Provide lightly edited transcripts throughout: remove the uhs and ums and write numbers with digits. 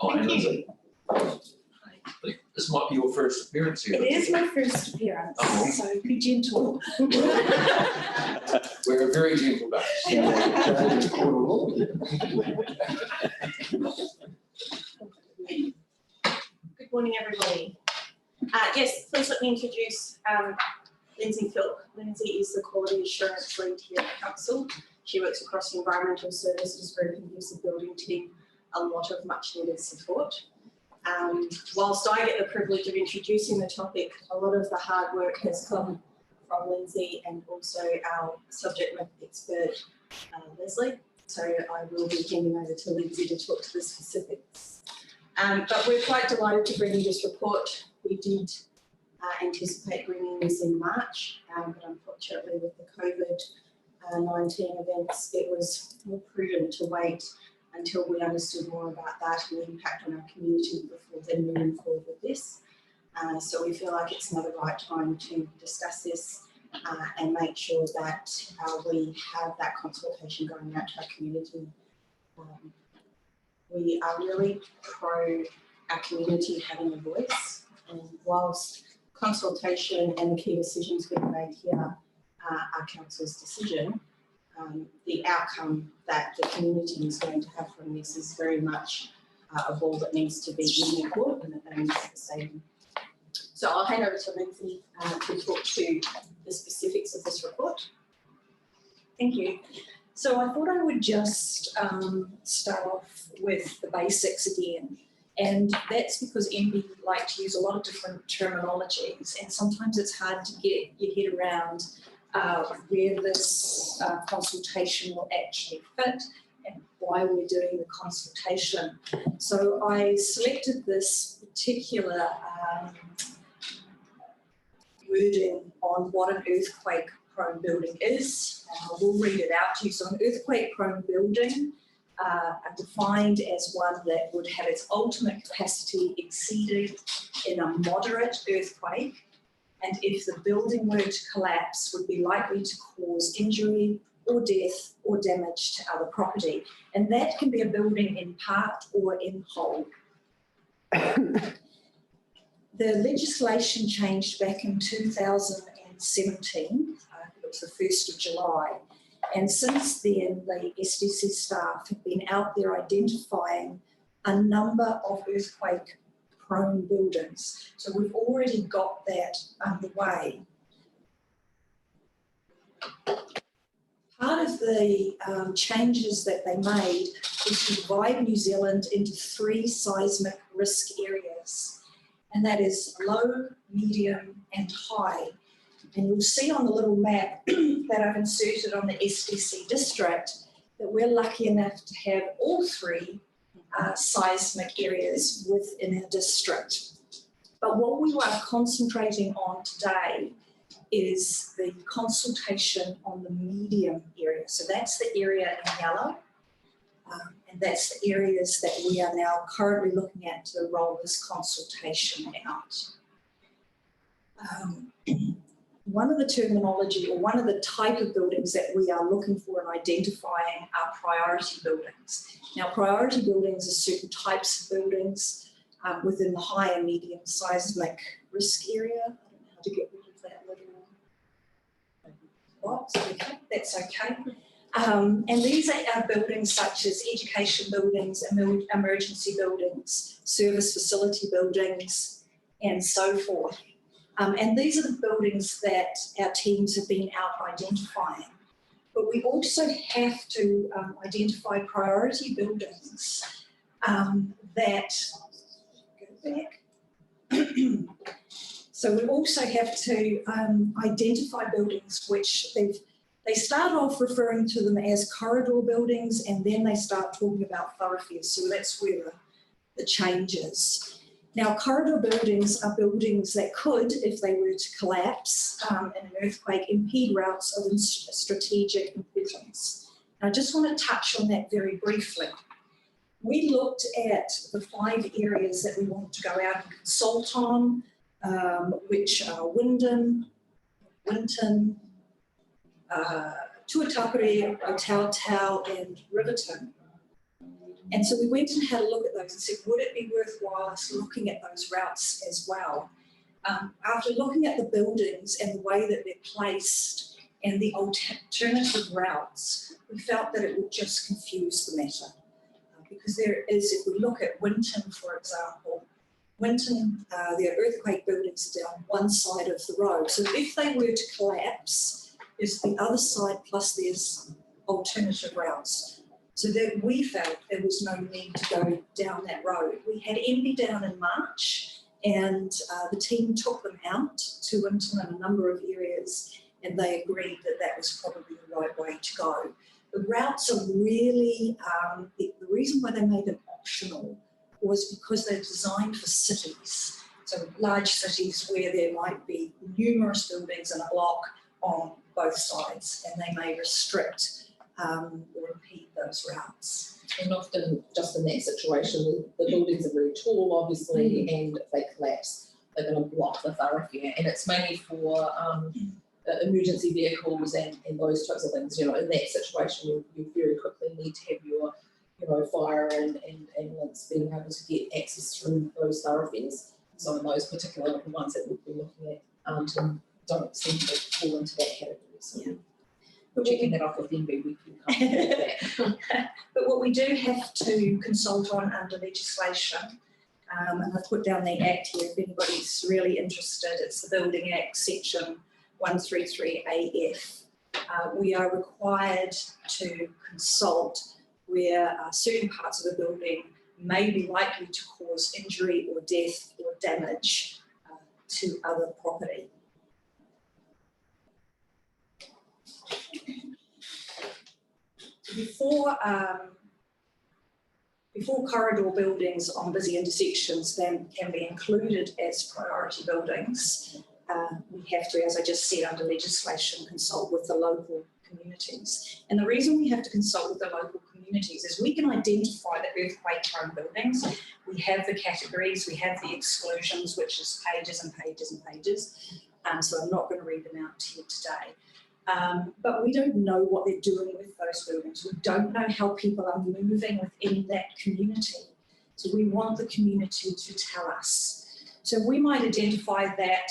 Oh, Thank and you. this might be your first appearance here. It is my first appearance, Oh. so be gentle. We're a very gentle bunch. Good morning, everybody. Yes, please let me introduce Lindsay Philp. Lindsay is the Quality Assurance Lead here at the Council. She works across the Environmental Services Group and gives the building team a lot of much needed support. Whilst I get the privilege of introducing the topic, a lot of the hard work has come from Lindsay and also our subject matter expert, Leslie. So I will be handing over to Lindsay to talk to the specifics. But we're quite delighted to bring you this report. We did anticipate bringing this in March, but unfortunately with the COVID-19 events, it was more prudent to wait until we understood more about that and the impact on our community before then moving forward with this. So we feel like it's now the right time to discuss this and make sure that we have that consultation going out to our community. We are really pro our community having a voice, and whilst consultation and the key decisions being made here are council's decision, the outcome that the community is going to have from this is very much a ball that needs to be in the court and that they need the same. So I'll hand over to Lindsay to talk to the specifics of this report. Thank you. So I thought I would just start off with the basics again. And that's because MB like to use a lot of different terminologies, and sometimes it's hard to get your head around where this consultation will actually fit and why we're doing the consultation. So I selected this particular wording on what an earthquake-prone building is. I will read it out to you. So an earthquake-prone building are defined as one that would have its ultimate capacity exceeded in a moderate earthquake, and if the building were to collapse, would be likely to cause injury or death or damage to other property. And that can be a building in part or in whole. The legislation changed back in 2017, it was the 1st of July. And since then, the SDC staff have been out there identifying a number of earthquake-prone buildings. So we've already got that underway. Part of the changes that they made was to divide New Zealand into 3 seismic risk areas. And that is low, medium, and high. And you'll see on the little map that I've inserted on the SDC district that we're lucky enough to have all 3 seismic areas within our district. But what we are concentrating on today is the consultation on the medium area. So that's the area in yellow, and that's the areas that we are now currently looking at to roll this consultation out. One of the terminology or one of the type of buildings that we are looking for and identifying are priority buildings. Now, priority buildings are certain types of buildings within the high and medium seismic risk area. I don't know how to get rid of that little box. Okay, that's okay. And these are buildings such as education buildings, emergency buildings, service facility buildings, and so forth. And these are the buildings that our teams have been out identifying. But we also have to identify priority buildings that, go back. So we also have to identify buildings which they start off referring to them as corridor buildings, and then they start talking about thoroughfares. So that's where the change is. Now, corridor buildings are buildings that could, if they were to collapse in an earthquake, impede routes of strategic importance. And I just want to touch on that very briefly. We looked at the 5 areas that we want to go out and consult on, which are Wyndham, Winton, Tuatapere, Otautau, and Riverton. And so we went and had a look at those and said, would it be worthwhile us looking at those routes as well? After looking at the buildings and the way that they're placed and the alternative routes, we felt that it would just confuse the matter. Because there is, if we look at Winton, for example, Winton, their earthquake buildings are down one side of the road. So if they were to collapse, there's the other side plus there's alternative routes. So that we felt there was no need to go down that road. We had MB down in March and the team took them out to Winton in a number of areas and they agreed that that was probably the right way to go. The routes are really, the reason why they made them optional was because they're designed for cities. So large cities where there might be numerous buildings in a block on both sides and they may restrict or impede those routes. And often just in that situation, the buildings are very tall, obviously, and if they collapse, they're going to block the thoroughfare. And it's mainly for emergency vehicles and those types of things. You know, in that situation, you very quickly need to have your, you know, fire and ambulance being able to get access through those thoroughfares. So in those particular ones that we'll be looking at don't seem to fall into that category. So. Yeah. Checking that off with MB, we can come with that. But what we do have to consult on under legislation, and I've put down the Act here if anybody's really interested, it's the Building Act section 133AF. We are required to consult where certain parts of the building may be likely to cause injury or death or damage to other property. Before corridor buildings on busy intersections then can be included as priority buildings, we have to, as I just said, under legislation, consult with the local communities. And the reason we have to consult with the local communities is we can identify the earthquake-prone buildings. We have the categories, we have the exclusions, which is pages and pages and pages. So I'm not going to read them out to you today. But we don't know what they're doing with those buildings. We don't know how people are moving within that community. So we want the community to tell us. So we might identify that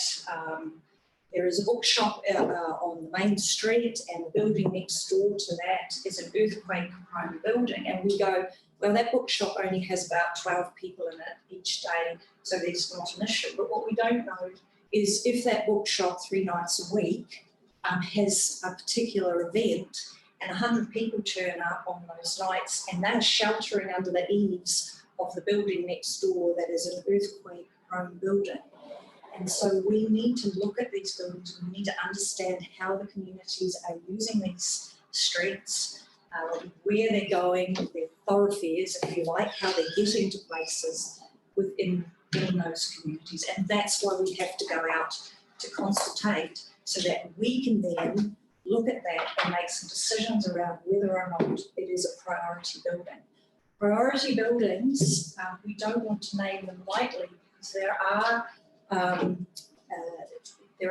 there is a bookshop on the main street and the building next door to that is an earthquake-prone building. And we go, well, that bookshop only has about 12 people in it each day, so there's not an issue. But what we don't know is if that bookshop 3 nights a week has a particular event and 100 people turn up on those nights and they're sheltering under the eaves of the building next door that is an earthquake-prone building. And so we need to look at these buildings, we need to understand how the communities are using these streets, where they're going, their thoroughfares, if you like, how they're getting to places within those communities. And that's why we have to go out to consultate, so that we can then look at that and make some decisions around whether or not it is a priority building. Priority buildings, we don't want to name them lightly because there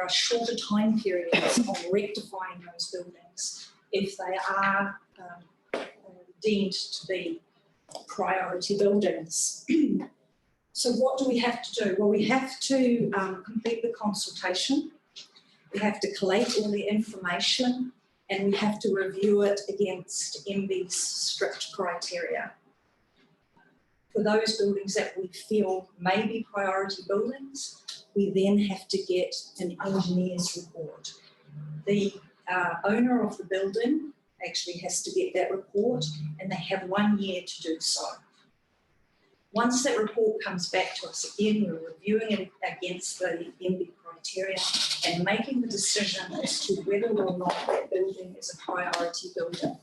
are shorter time periods on rectifying those buildings if they are deemed to be priority buildings. So what do we have to do? Well, we have to complete the consultation. We have to collate all the information and we have to review it against MB's strict criteria. For those buildings that we feel may be priority buildings, we then have to get an engineer's report. The owner of the building actually has to get that report and they have 1 year to do so. Once that report comes back to us again, we're reviewing it against the MB criteria and making the decision as to whether or not that building is a priority building.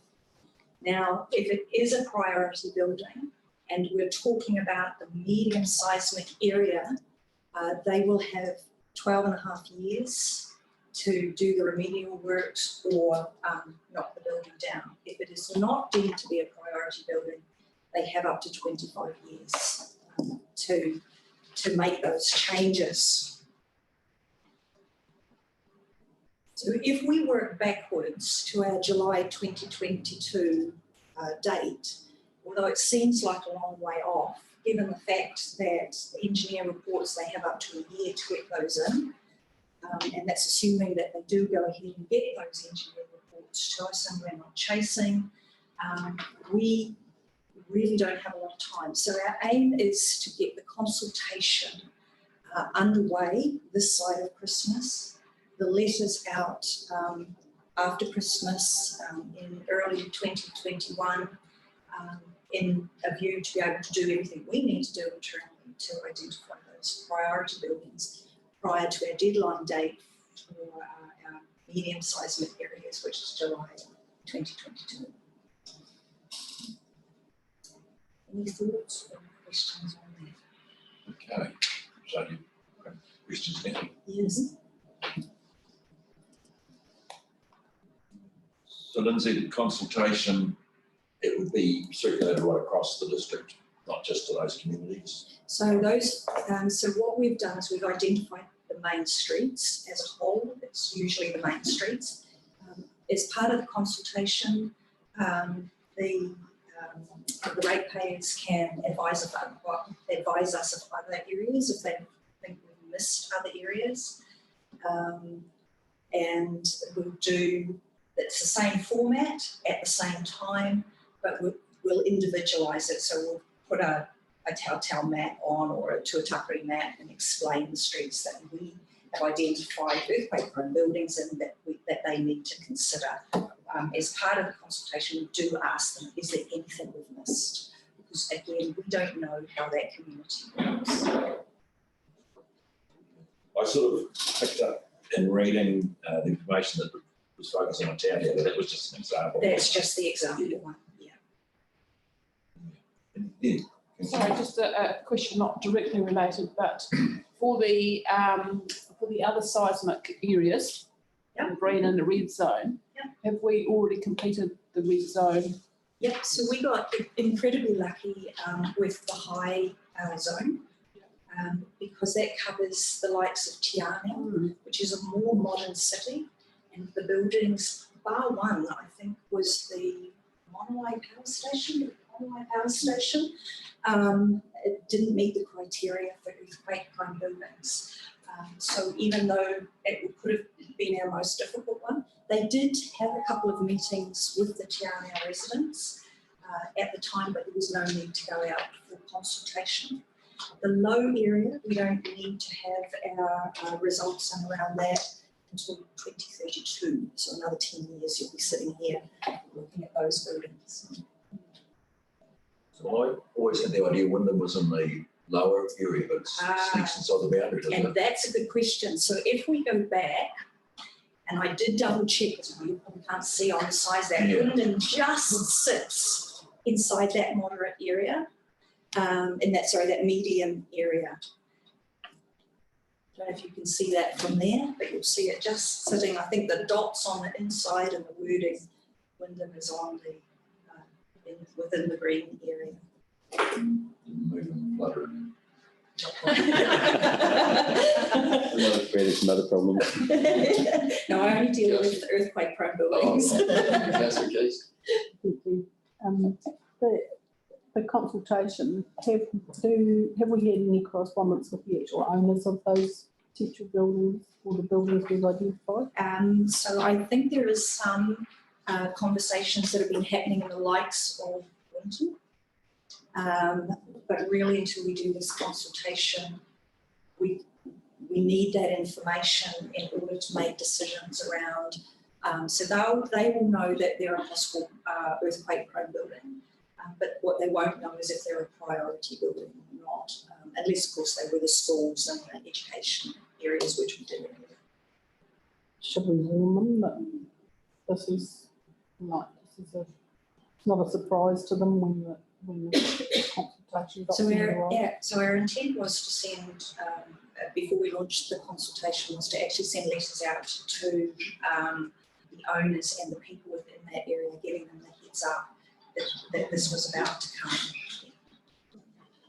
Now, if it is a priority building and we're talking about the medium seismic area, they will have 12.5 years to do the remedial works or knock the building down. If it is not deemed to be a priority building, they have up to 25 years to make those changes. So if we work backwards to our July 2022 date, although it seems like a long way off, given the fact that the engineer reports they have up to a year to get those in, and that's assuming that they do go ahead and get those engineer reports to us and we're not chasing, we really don't have a lot of time. So our aim is to get the consultation underway this side of Christmas, the letters out after Christmas in early 2021, in a view to be able to do everything we need to do internally to identify those priority buildings prior to our deadline date for our medium seismic areas, which is July 2022. Any thoughts or questions on that? Okay, so any questions now? Yes. So Lindsay, the consultation, it would be circulated right across the district, not just to those communities. So those, so what we've done is we've identified the main streets as a whole. It's usually the main streets. As part of the consultation, the ratepayers can advise us of other areas if they think we've missed other areas, and we'll do. It's the same format at the same time, but we'll individualise it. So we'll put a telltale map on or a tuatapere map and explain the streets that we have identified earthquake-prone buildings and that they need to consider. As part of the consultation, we do ask them, is there anything we've missed? Because again, we don't know how that community works. I sort of picked up in reading the information that was focusing on town here, but that was just an example. That's just the example one, yeah. Yeah. Sorry, just a question not directly related, but for the other seismic areas, Yep. the green and the red zone, Yep. have we already completed the red zone? Yep, so we got incredibly lucky with the high zone because that covers the likes of Tiana, which is a more modern city, and the buildings, bar one, I think, was the Monowai Power Station. It didn't meet the criteria for earthquake-prone buildings. So even though it could have been our most difficult one, they did have a couple of meetings with the Tiana residents at the time, but there was no need to go out for consultation. The low area, we don't need to have our results in around that until 2032. So another 10 years you'll be sitting here looking at those buildings. So I always had the idea Wyndham was in the lower area, but it sneaks inside the boundary, doesn't And it? that's a good question. So if we go back, and I did double check, because you probably can't see on the size that Yeah. Wyndham just sits inside that moderate area, that medium area. I don't know if you can see that from there, but you'll see it just sitting. I think the dots on the inside and the wording, Wyndham is on the within the green area. Moving, fluttering. Created some other problems. No, I only deal with earthquake-prone buildings. That's the case. Thank you. The consultation, have we had any correspondence with the actual owners of those potential buildings or the buildings we've identified? So I think there is some conversations that have been happening in the likes of Winton. But really until we do this consultation, we need that information in order to make decisions around. So they will know that they're a possible earthquake-prone building, but what they won't know is if they're a priority building or not, unless of course they were the schools and the education areas which we did earlier. Should we warn them that this is it's not a surprise to them when the consultation got So our intent was to send, before we launched the consultation, was to actually send letters out to the owners and the people within that area, giving them the heads up that this was about to come.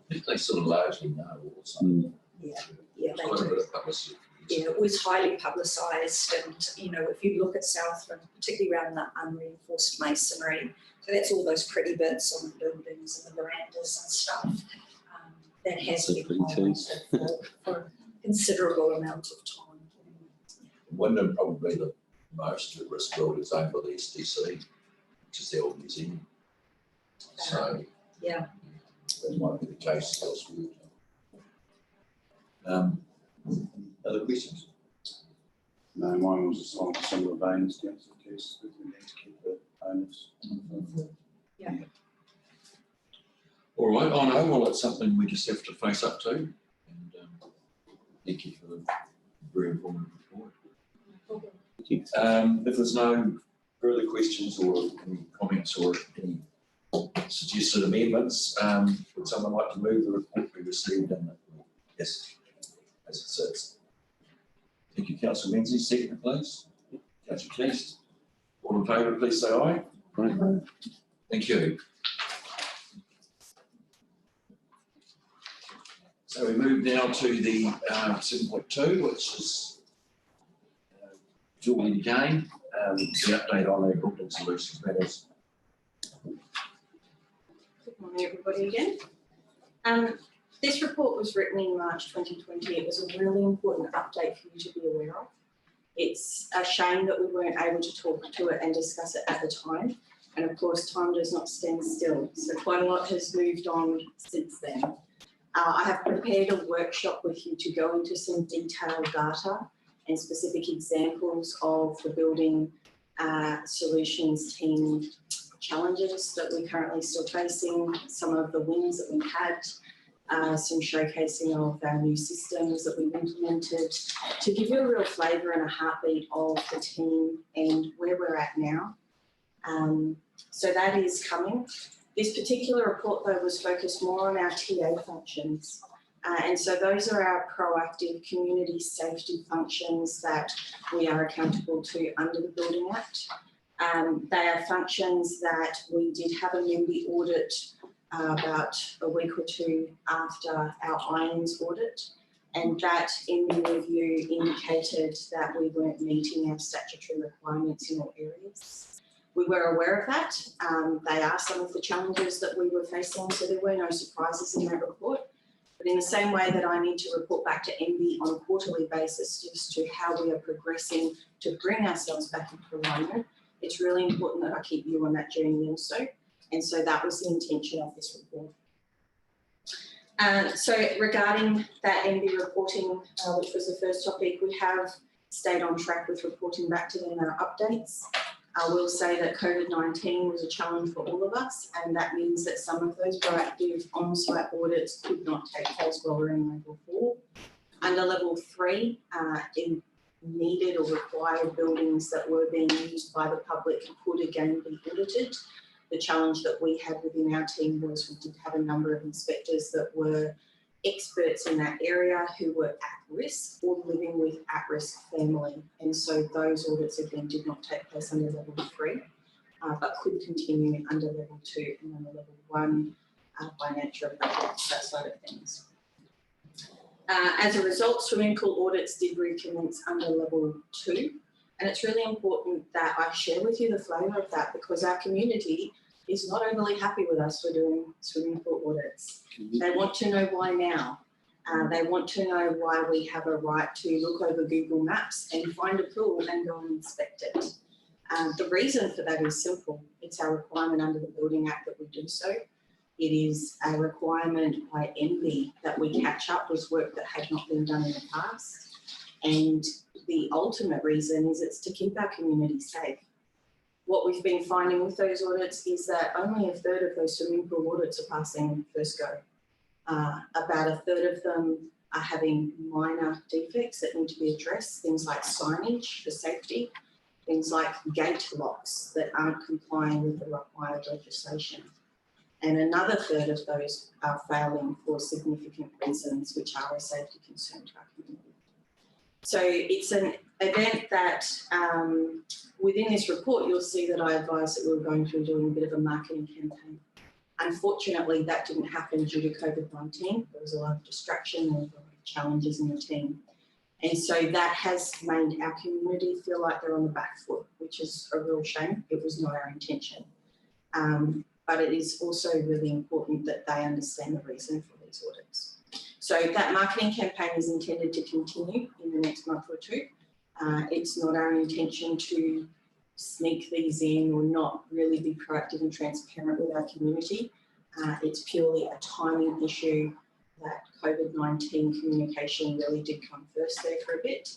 I think they sort of largely know or something. Yeah, So a they bit do. of publicity. Yeah, it was highly publicised, and if you look at Southland, particularly around the unreinforced masonry, so that's all those pretty bits on the buildings and the verandas and stuff. That has That's been pretty highlighted for a considerable amount of time. Wyndham probably the most at risk buildings owned by the SDC, which is the old museum. So Yeah. that might be the case elsewhere. Other questions? No, mine was on a similar vein as Councillor Kearse, that we need to keep the owners. All right, I know, well, it's something we just have to face up to. And thank you for the very informative report. Thank you. If there's no further questions or any comments or any suggested amendments, would someone like to move the report we received? Yes, as it sits. Thank you, Councillor Menzies. Second, please. Councillor Kearse. All in favour, please say aye. Right. Thank you. So we move now to the 7.2, which is Julie again, the update on our building solutions matters. Good morning, everybody again. This report was written in March 2020. It was a really important update for you to be aware of. It's a shame that we weren't able to talk to it and discuss it at the time. And of course, time does not stand still. So quite a lot has moved on since then. I have prepared a workshop with you to go into some detailed data and specific examples of the building solutions team challenges that we're currently still facing, some of the wins that we've had, some showcasing of our new systems that we've implemented to give you a real flavour and a heartbeat of the team and where we're at now. So that is coming. This particular report, though, was focused more on our TA functions. And so those are our proactive community safety functions that we are accountable to under the Building Act. They are functions that we did have a NIMBY audit about a week or two after our Irons audit. And that NIMBY review indicated that we weren't meeting our statutory requirements in all areas. We were aware of that. They are some of the challenges that we were facing, so there were no surprises in that report. But in the same way that I need to report back to MB on a quarterly basis as to how we are progressing to bring ourselves back into alignment, it's really important that I keep you on that journey also. And so that was the intention of this report. So regarding that MB reporting, which was the first topic, we have stayed on track with reporting back to them our updates. I will say that COVID-19 was a challenge for all of us, and that means that some of those proactive on-site audits could not take place while we're in level 4. Under level 3, in needed or required buildings that were being used by the public could again be audited. The challenge that we had within our team was we did have a number of inspectors that were experts in that area who were at risk or living with at-risk family. And so those audits again did not take place under level 3, but could continue under level 2 and under level 1 by nature of that side of things. As a result, swimming pool audits did recommence under level 2. And it's really important that I share with you the flavour of that, because our community is not overly happy with us for doing swimming pool audits. They want to know why now. They want to know why we have a right to look over Google Maps and find a pool and go and inspect it. The reason for that is simple. It's our requirement under the Building Act that we do so. It is a requirement by MB that we catch up with work that had not been done in the past. And the ultimate reason is it's to keep our community safe. What we've been finding with those audits is that only a third of those swimming pool audits are passing first go. About a third of them are having minor defects that need to be addressed, things like signage for safety, things like gate locks that aren't complying with the required legislation. And another third of those are failing for significant reasons which are a safety concern to our community. So it's an event that within this report, you'll see that I advised that we were going to be doing a bit of a marketing campaign. Unfortunately, that didn't happen due to COVID-19. There was a lot of distraction, there was a lot of challenges in the team. And so that has made our community feel like they're on the back foot, which is a real shame. It was not our intention. But it is also really important that they understand the reason for these audits. So that marketing campaign is intended to continue in the next month or two. It's not our intention to sneak these in or not really be proactive and transparent with our community. It's purely a timing issue that COVID-19 communication really did come first there for a bit.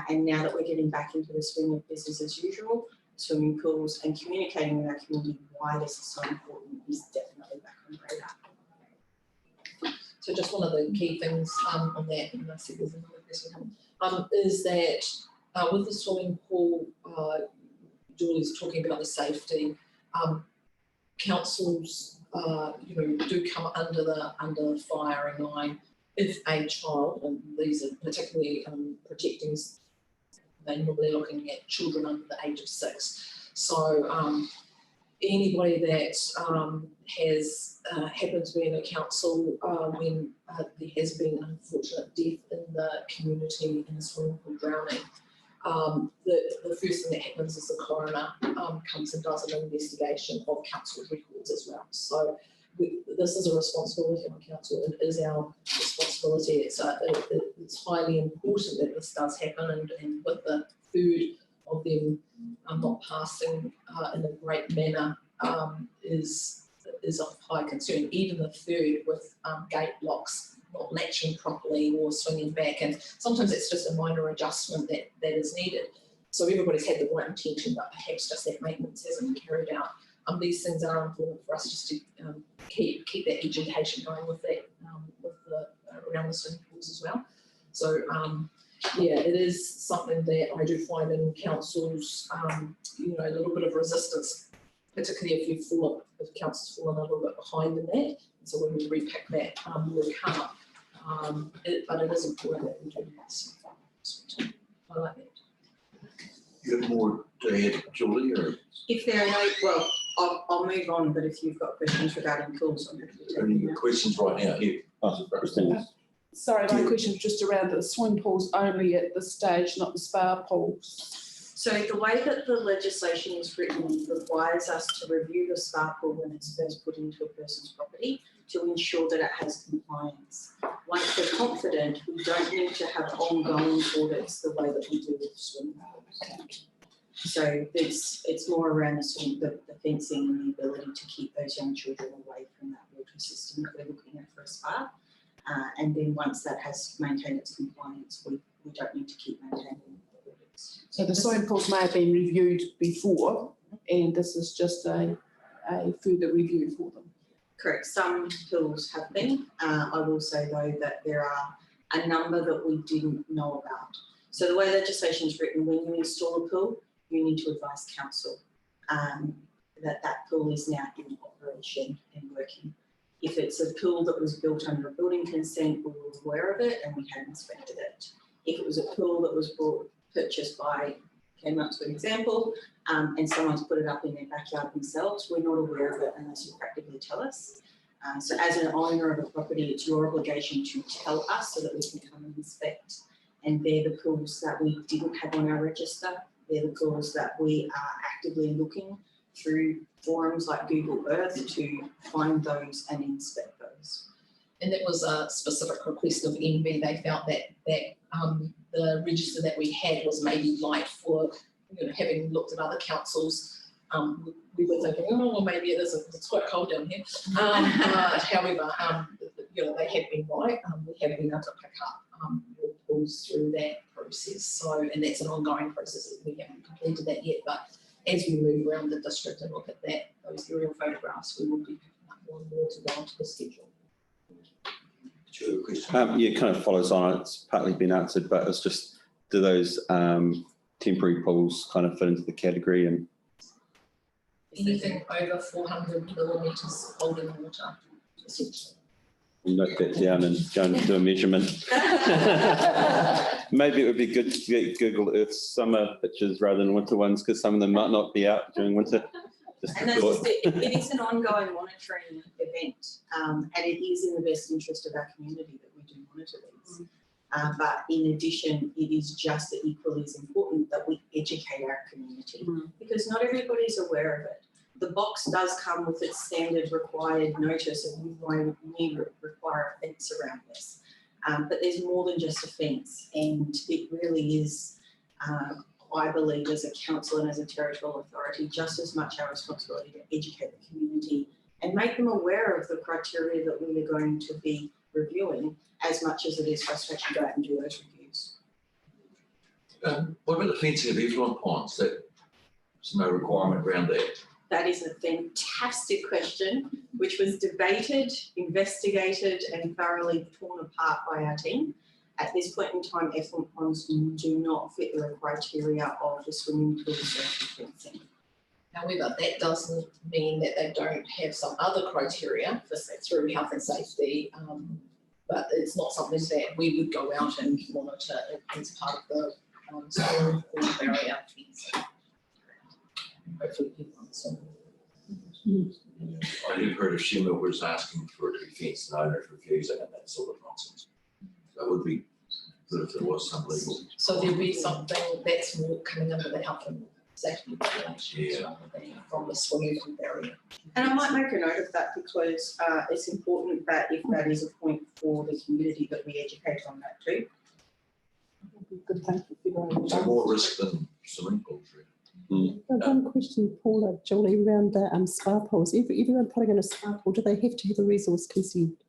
And now that we're getting back into the swing of business as usual, swimming pools and communicating with our community why this is so important is definitely back on the radar. So just one of the key things on that, and I see there's another question coming, is that with the swimming pool, Julie's talking about the safety. Councils, do come under the firing line if a child, and these are particularly protecting, they're normally looking at children under the age of 6. So anybody that has happened to be in a council when there has been an unfortunate death in the community in a swimming pool drowning, the first thing that happens is the coroner comes and does an investigation of council records as well. So this is a responsibility on council. It is our responsibility. It's highly important that this does happen, and with the third of them not passing in a great manner is of high concern. Even the third with gate locks not latching properly or swinging back, and sometimes it's just a minor adjustment that is needed. So everybody's had the right intention, but perhaps just that maintenance hasn't been carried out. These things are important for us just to keep that education going with that, around the swimming pools as well. So yeah, it is something that I do find in councils, a little bit of resistance, particularly if councils fallen a little bit behind in that. And so when we repick that, we'll come up. But it is important that we do that. So I like that. You have more to add, Julie, or If there are no, well, I'll move on, but if you've got questions regarding pools, I'm happy to take any them. questions right now? Here. Christine. Sorry, my question was just around the swimming pools only at this stage, not the spa pools. So the way that the legislation is written requires us to review the spa pool when it's first put into a person's property to ensure that it has compliance. Once we're confident, we don't need to have ongoing audits the way that we do with swimming pools. So it's more around the fencing and the ability to keep those young children away from that water system that we're looking at for a spa. And then once that has maintained its compliance, we don't need to keep maintaining the audits. So the swimming pools may have been reviewed before, and this is just a further review for them. Correct. Some pools have been. I will say though that there are a number that we didn't know about. So the way legislation is written, when you install a pool, you need to advise council that pool is now in operation and working. If it's a pool that was built under a building consent, we were aware of it and we had inspected it. If it was a pool that was purchased by, came up to an example, and someone's put it up in their backyard themselves, we're not aware of it unless you practically tell us. So as an owner of a property, it's your obligation to tell us so that we can come and inspect. And they're the pools that we didn't have on our register. They're the pools that we are actively looking through forums like Google Earth to find those and inspect those. And that was a specific request of NB. They felt that the register that we had was maybe light for, having looked at other councils. We were thinking, oh, well, maybe it isn't, it's quite cold down here. However, they have been right. We have been able to pick up your pools through that process. So, and that's an ongoing process. We haven't completed that yet, but as we move around the district and look at that, those aerial photographs, we will be picking up more and more to go onto the schedule. Sure, question. Yeah, it kind of follows on. It's partly been answered, but it's just, do those temporary pools kind of fit into the category? And Anything over 400 millimetres holding water, essentially. we'll note that down and go and do a measurement. Maybe it would be good to get Google Earth summer pictures rather than winter ones, because some of them might not be out during winter. Just And that's just it is an ongoing monitoring event, and it is in the best interest of our community that we do monitor these. But in addition, it is just equally as important that we educate our community because not everybody is aware of it. The box does come with its standard required notice of you may require a fence around this. But there's more than just a fence, and it really is, I believe, as a council and as a territorial authority, just as much our responsibility to educate the community and make them aware of the criteria that we are going to be reviewing, as much as it is for us to actually go out and do those reviews. What about the fencing of effluent ponds? There's no requirement around that. That is a fantastic question, which was debated, investigated, and thoroughly torn apart by our team. At this point in time, effluent ponds do not fit the criteria of the swimming pool safety fencing. However, that doesn't mean that they don't have some other criteria for through health and safety, but it's not something that we would go out and monitor as part of the swimming pool barrier fencing. Hopefully people understand. I have heard of Shima was asking for it to be fenced and owners refusing, and that sort of nonsense. So it would be good if there was some legal. So there'd be something that's more coming under the health and safety regulations Yeah. rather than from the swimming pool barrier. And I might make a note of that because it's important that if that is a point for the community, that we educate on that too. Good, thank you for your So more risk than swimming pools, really. One question, Paula, Julie, around the spa pools. Everyone putting in a spa pool, do they have to have a resource consent?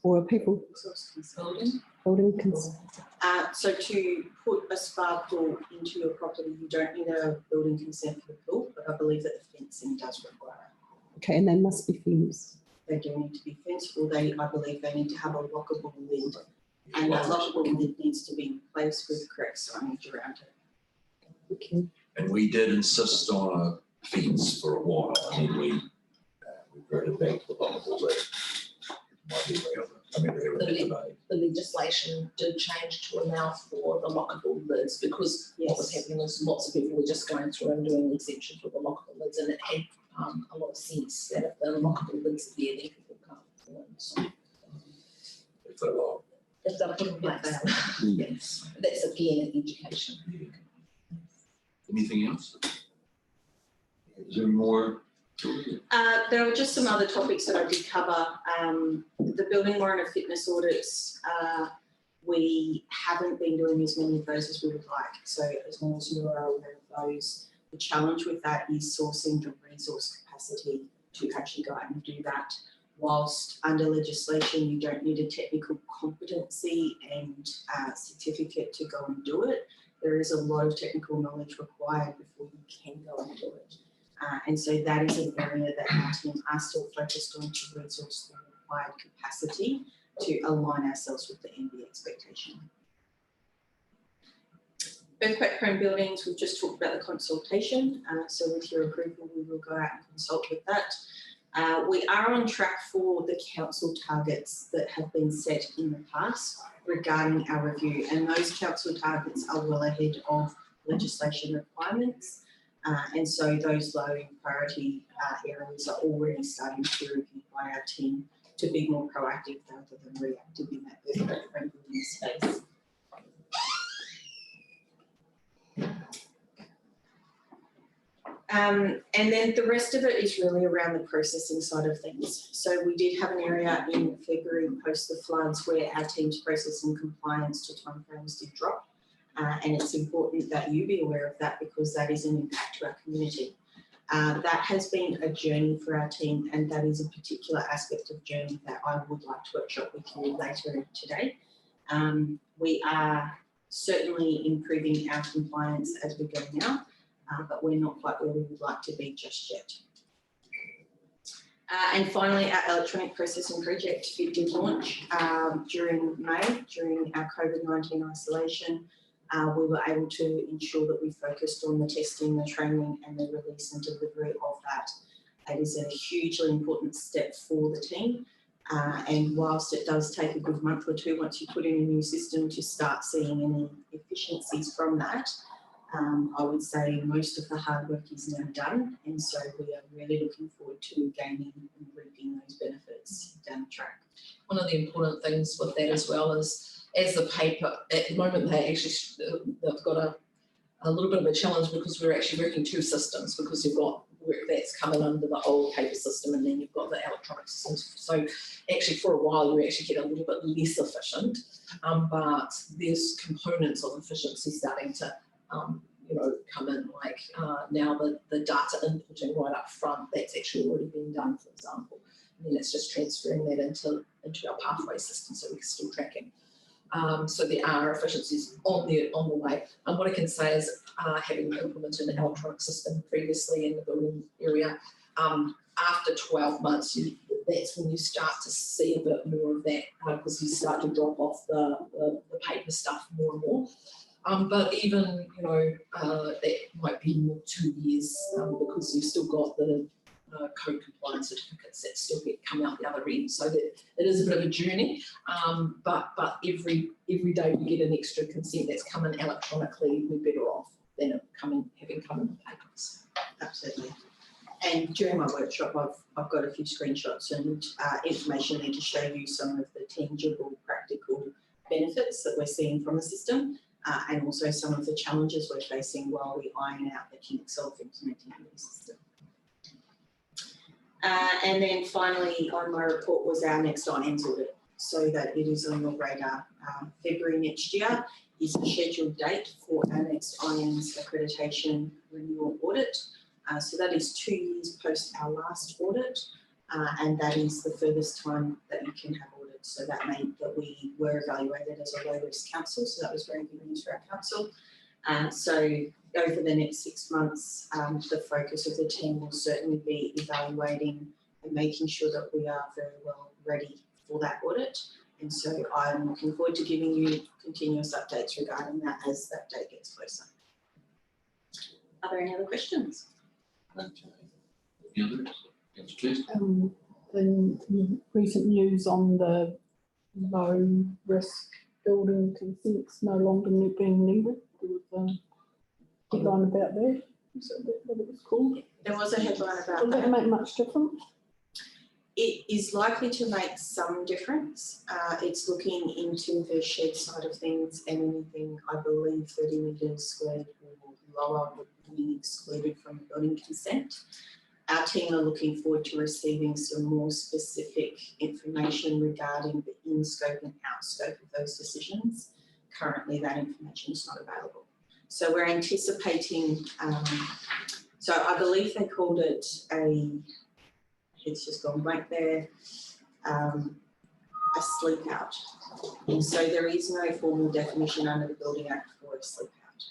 Or are people building consent? So to put a spa pool into your property, you don't need a building consent for the pool, but I believe that the fencing does require it. Okay, and they must be fenced. They do need to be fenced, or I believe they need to have a lockable lid. And that lockable lid needs to be replaced with correct signage around it. Okay. And we did insist on a fence for a while, and then we reverted back to the lockable lid. Might be real. I mean, they were today. The legislation did change to allow for the lockable lids because what was Yes. happening is lots of people were just going through and doing exceptions with the lockable lids, and it had a lot of sense that if the lockable lids are there, then people can't go in. So If they're locked. if they're put in place, yes, that's again an education. Anything else? Is there more? There were just some other topics that I did cover. The building warrant of fitness audits, we haven't been doing as many of those as we would like. So as long as you are aware of those, the challenge with that is sourcing the resource capacity to actually go out and do that. Whilst under legislation, you don't need a technical competency and certificate to go and do it, there is a lot of technical knowledge required before you can go and do it. And so that is an area that our team are still focused on to resource the required capacity to align ourselves with the MB expectation. Earthquake prone buildings, we've just talked about the consultation. So with your approval, we will go out and consult with that. We are on track for the council targets that have been set in the past regarding our review. And those council targets are well ahead of legislation requirements. And so those low priority areas are already starting to be reviewed by our team to be more proactive rather than reactive in that earthquake prone building space. And then the rest of it is really around the processing side of things. So we did have an area in February post the floods where our team's processing compliance to timeframes did drop. And it's important that you be aware of that because that is an impact to our community. That has been a journey for our team, and that is a particular aspect of journey that I would like to workshop with you later today. We are certainly improving our compliance as we go now, but we're not quite where we would like to be just yet. And finally, our electronic processing project, it did launch during May, during our COVID-19 isolation. We were able to ensure that we focused on the testing, the training and the release and delivery of that. It is a hugely important step for the team. And whilst it does take a good month or two once you put in a new system to start seeing any efficiencies from that, I would say most of the hard work is now done. And so we are really looking forward to gaining and reaping those benefits down the track. One of the important things with that as well is as the paper, at the moment they've got a little bit of a challenge because we're actually working two systems, because you've got work that's coming under the old paper system and then you've got the electronic systems. So actually for a while you actually get a little bit less efficient, but there's components of efficiency starting to come in, like now the data inputting right up front, that's actually already been done, for example. And then it's just transferring that into our pathway system so we're still tracking. So there are efficiencies on the way. And what I can say is, having implemented an electronic system previously in the building area, after 12 months, that's when you start to see a bit more of that, because you start to drop off the paper stuff more and more. But even, that might be more 2 years, because you've still got the code compliance certificates that still come out the other end. So that it is a bit of a journey, but every day we get an extra consent that's coming electronically, we're better off than it having come in the papers. Absolutely. And during my workshop, I've got a few screenshots and information there to show you some of the tangible, practical benefits that we're seeing from the system, and also some of the challenges we're facing while we iron out the kinks of implementing the new system. And then finally on my report was our next IANZ audit, so that it is on your radar. February next year is the scheduled date for our next IANZ accreditation renewal audit. So that is 2 years post our last audit, and that is the furthest time that you can have audits. So that meant that we were evaluated as a low risk council, so that was very good news for our council. So over the next 6 months, the focus of the team will certainly be evaluating and making sure that we are very well ready for that audit. And so I'm looking forward to giving you continuous updates regarding that as that date gets closer. Are there any other questions? Okay. Any others? Yes, please. The recent news on the low risk building consents no longer being needed. There was a headline about that. Is that what it was called? There was a headline about Will that make much difference? It is likely to make some difference. It's looking into the shed side of things, and anything, I believe, 30 metres squared or lower would be excluded from building consent. Our team are looking forward to receiving some more specific information regarding the in-scope and out-scope of those decisions. Currently, that information is not available. So we're anticipating, so I believe they called it it's just gone blank there, a sleep out. And so there is no formal definition under the Building Act for a sleep out.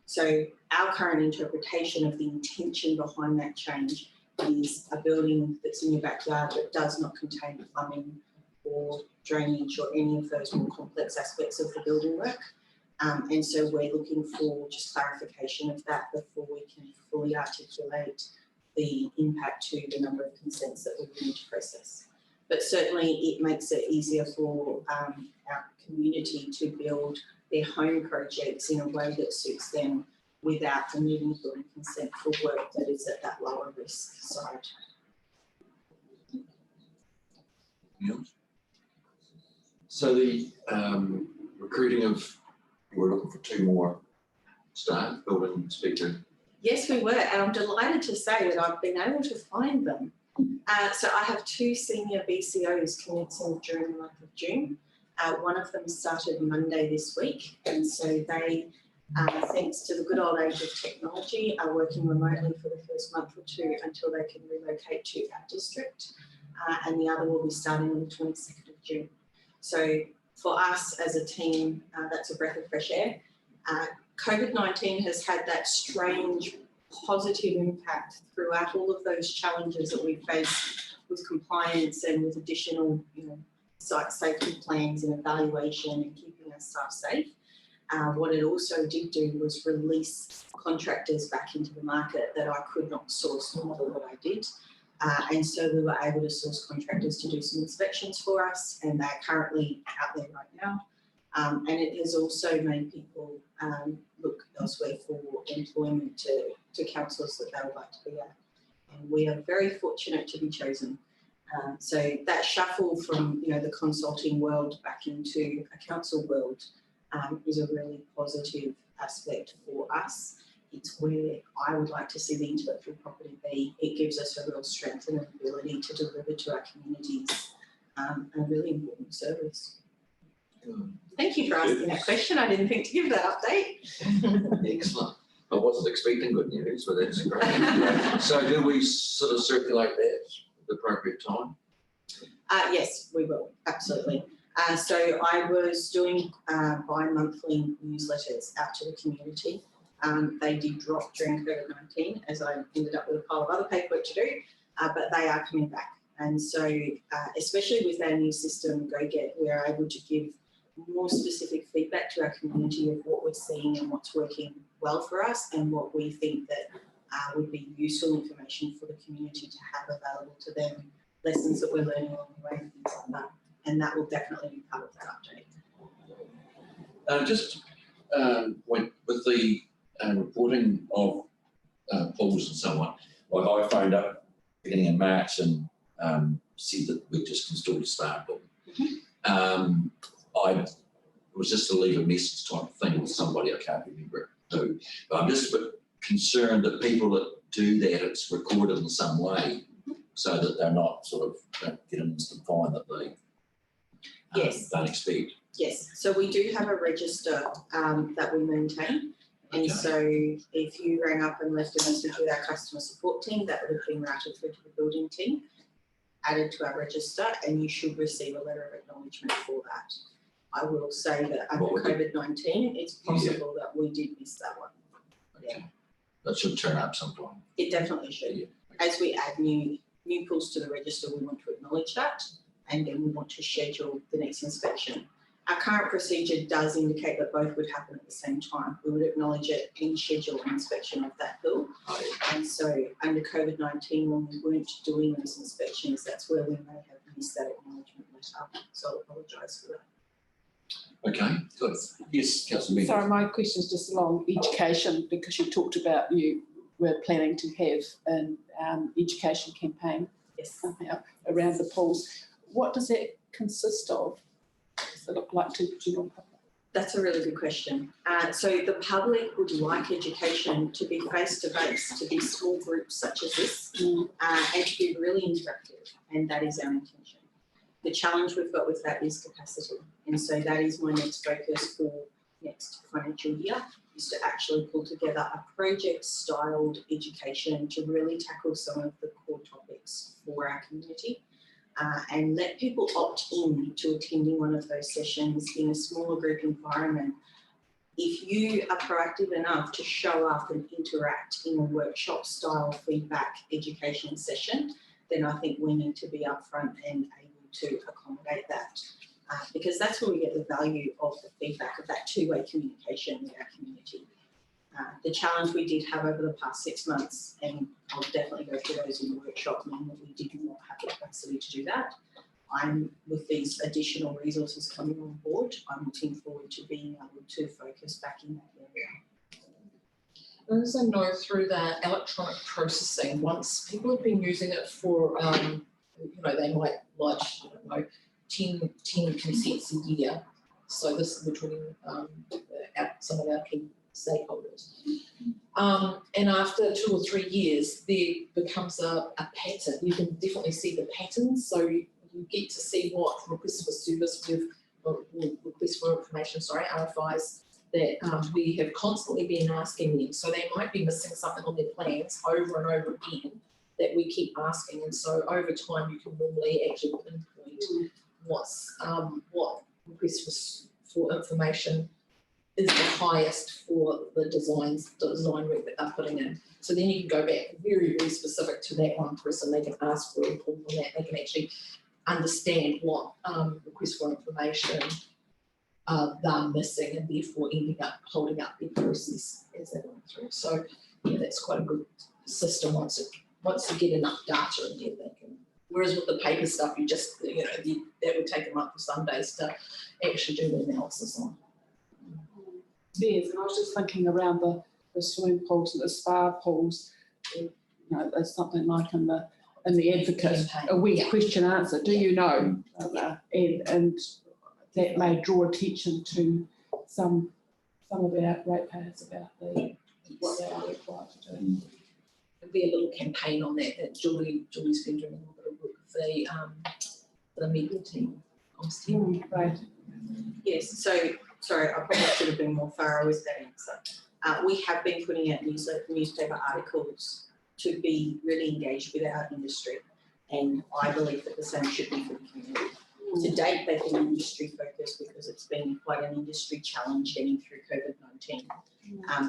So our current interpretation of the intention behind that change is a building that's in your backyard that does not contain plumbing or drainage or any of those more complex aspects of the building work. And so we're looking for just clarification of that before we can fully articulate the impact to the number of consents that we need to process. But certainly it makes it easier for our community to build their home projects in a way that suits them without the needing building consent for work that is at that lower risk side. So the recruiting of, we're looking for 2 more staff, building inspector. Yes, we were, and I'm delighted to say that I've been able to find them. So I have 2 senior BCOs commencing during the month of June. One of them started Monday this week, and so they, thanks to the good old age of technology, are working remotely for the first month or 2 until they can relocate to our district, and the other will be starting on the 22nd of June. So for us as a team, that's a breath of fresh air. COVID-19 has had that strange positive impact throughout all of those challenges that we face with compliance and with additional, site safety plans and evaluation and keeping our staff safe. What it also did do was release contractors back into the market that I could not source no matter what I did. And so we were able to source contractors to do some inspections for us, and they're currently out there right now. And it has also made people look elsewhere for employment to councils that they would like to be at. And we are very fortunate to be chosen. So that shuffle from, the consulting world back into a council world is a really positive aspect for us. It's where I would like to see the intellectual property be. It gives us a real strength and an ability to deliver to our communities a really important service. Thank you for asking that question. I didn't think to give that update. Excellent. I wasn't expecting good news, but that's great. So do we sort of circulate that at the appropriate time? Yes, we will, absolutely. So I was doing bi-monthly newsletters out to the community. They did drop during COVID-19 as I ended up with a pile of other paperwork to do, but they are coming back. And so especially with our new system, GoGet, we're able to give more specific feedback to our community of what we're seeing and what's working well for us and what we think that would be useful information for the community to have available to them, lessons that we're learning along the way and things like that. And that will definitely be part of that update. With the reporting of polls and so on, like I phoned up beginning in March and said that we just installed a smart book. I was just to leave a message type of thing with somebody, I can't remember who, but I'm just a bit concerned that people that do that, it's recorded in some way so that they're not sort of don't get an instant fine that they Yes. don't expect. Yes, so we do have a register that we maintain. And Okay. so if you rang up and left a message with our customer support team, that would have been routed through to the building team, added to our register, and you should receive a letter of acknowledgement for that. I will say that under COVID-19, it's possible that we did miss that one. Okay. That should turn up sometime. It definitely should. Yeah. As we add new pools to the register, we want to acknowledge that, and then we want to schedule the next inspection. Our current procedure does indicate that both would happen at the same time. We would acknowledge it and schedule an inspection of that pool. And so under COVID-19, when we weren't doing those inspections, that's where we may have missed that acknowledgement letter. So I apologise for that. Okay, good. Yes, Councillor Meadows. So my question is just along education, because you talked about you were planning to have an education campaign Yes. around the pools. What does that consist of? Does it look like to the general public? That's a really good question. So the public would like education to be face-to-face, to be small groups such as this, and to be really interactive, and that is our intention. The challenge we've got with that is capacity, and so that is my next focus for next financial year, is to actually pull together a project-styled education to really tackle some of the core topics for our community. And let people opt in to attending one of those sessions in a smaller group environment. If you are proactive enough to show up and interact in a workshop style feedback education session, then I think we need to be upfront and able to accommodate that. Because that's where we get the value of the feedback, of that two-way communication with our community. The challenge we did have over the past 6 months, and I'll definitely go through those in the workshop, meaning that we did not have the capacity to do that. With these additional resources coming on board, I'm looking forward to being able to focus back in that area. And as I know through the electronic processing, once people have been using it for, they might lodge, 10 consents a year. So this is between some of our key stakeholders. And after 2 or 3 years, there becomes a pattern. You can definitely see the patterns. So you get to see what requests for service requests for information, RFIs, that we have constantly been asking them. So they might be missing something on their plans over and over again that we keep asking. And so over time, you can normally actually pinpoint what requests for information is the highest for the design work that they're putting in. So then you can go back very, very specific to that one person. They can ask for input on that. They can actually understand what requests for information they're missing, and therefore ending up holding up their process as they go through. So yeah, that's quite a good system once you get enough data in there. They can. Whereas with the paper stuff, you just that would take a month or some days to actually do the analysis on. Yes, and I was just thinking around the swimming pools and the spa pools, there's something like in the in the Advocate, a wee question answer, do you know? And that may draw attention to some of our ratepayers about what they are required to do. There'll be a little campaign on that Julie's been doing a little bit of work with the media team. Right. Yes, so, sorry, I probably should have been more thorough with that answer. We have been putting out newspaper articles to be really engaged with our industry, and I believe that the same should be for the community. To date, they've been industry focused because it's been quite an industry challenge getting through COVID-19.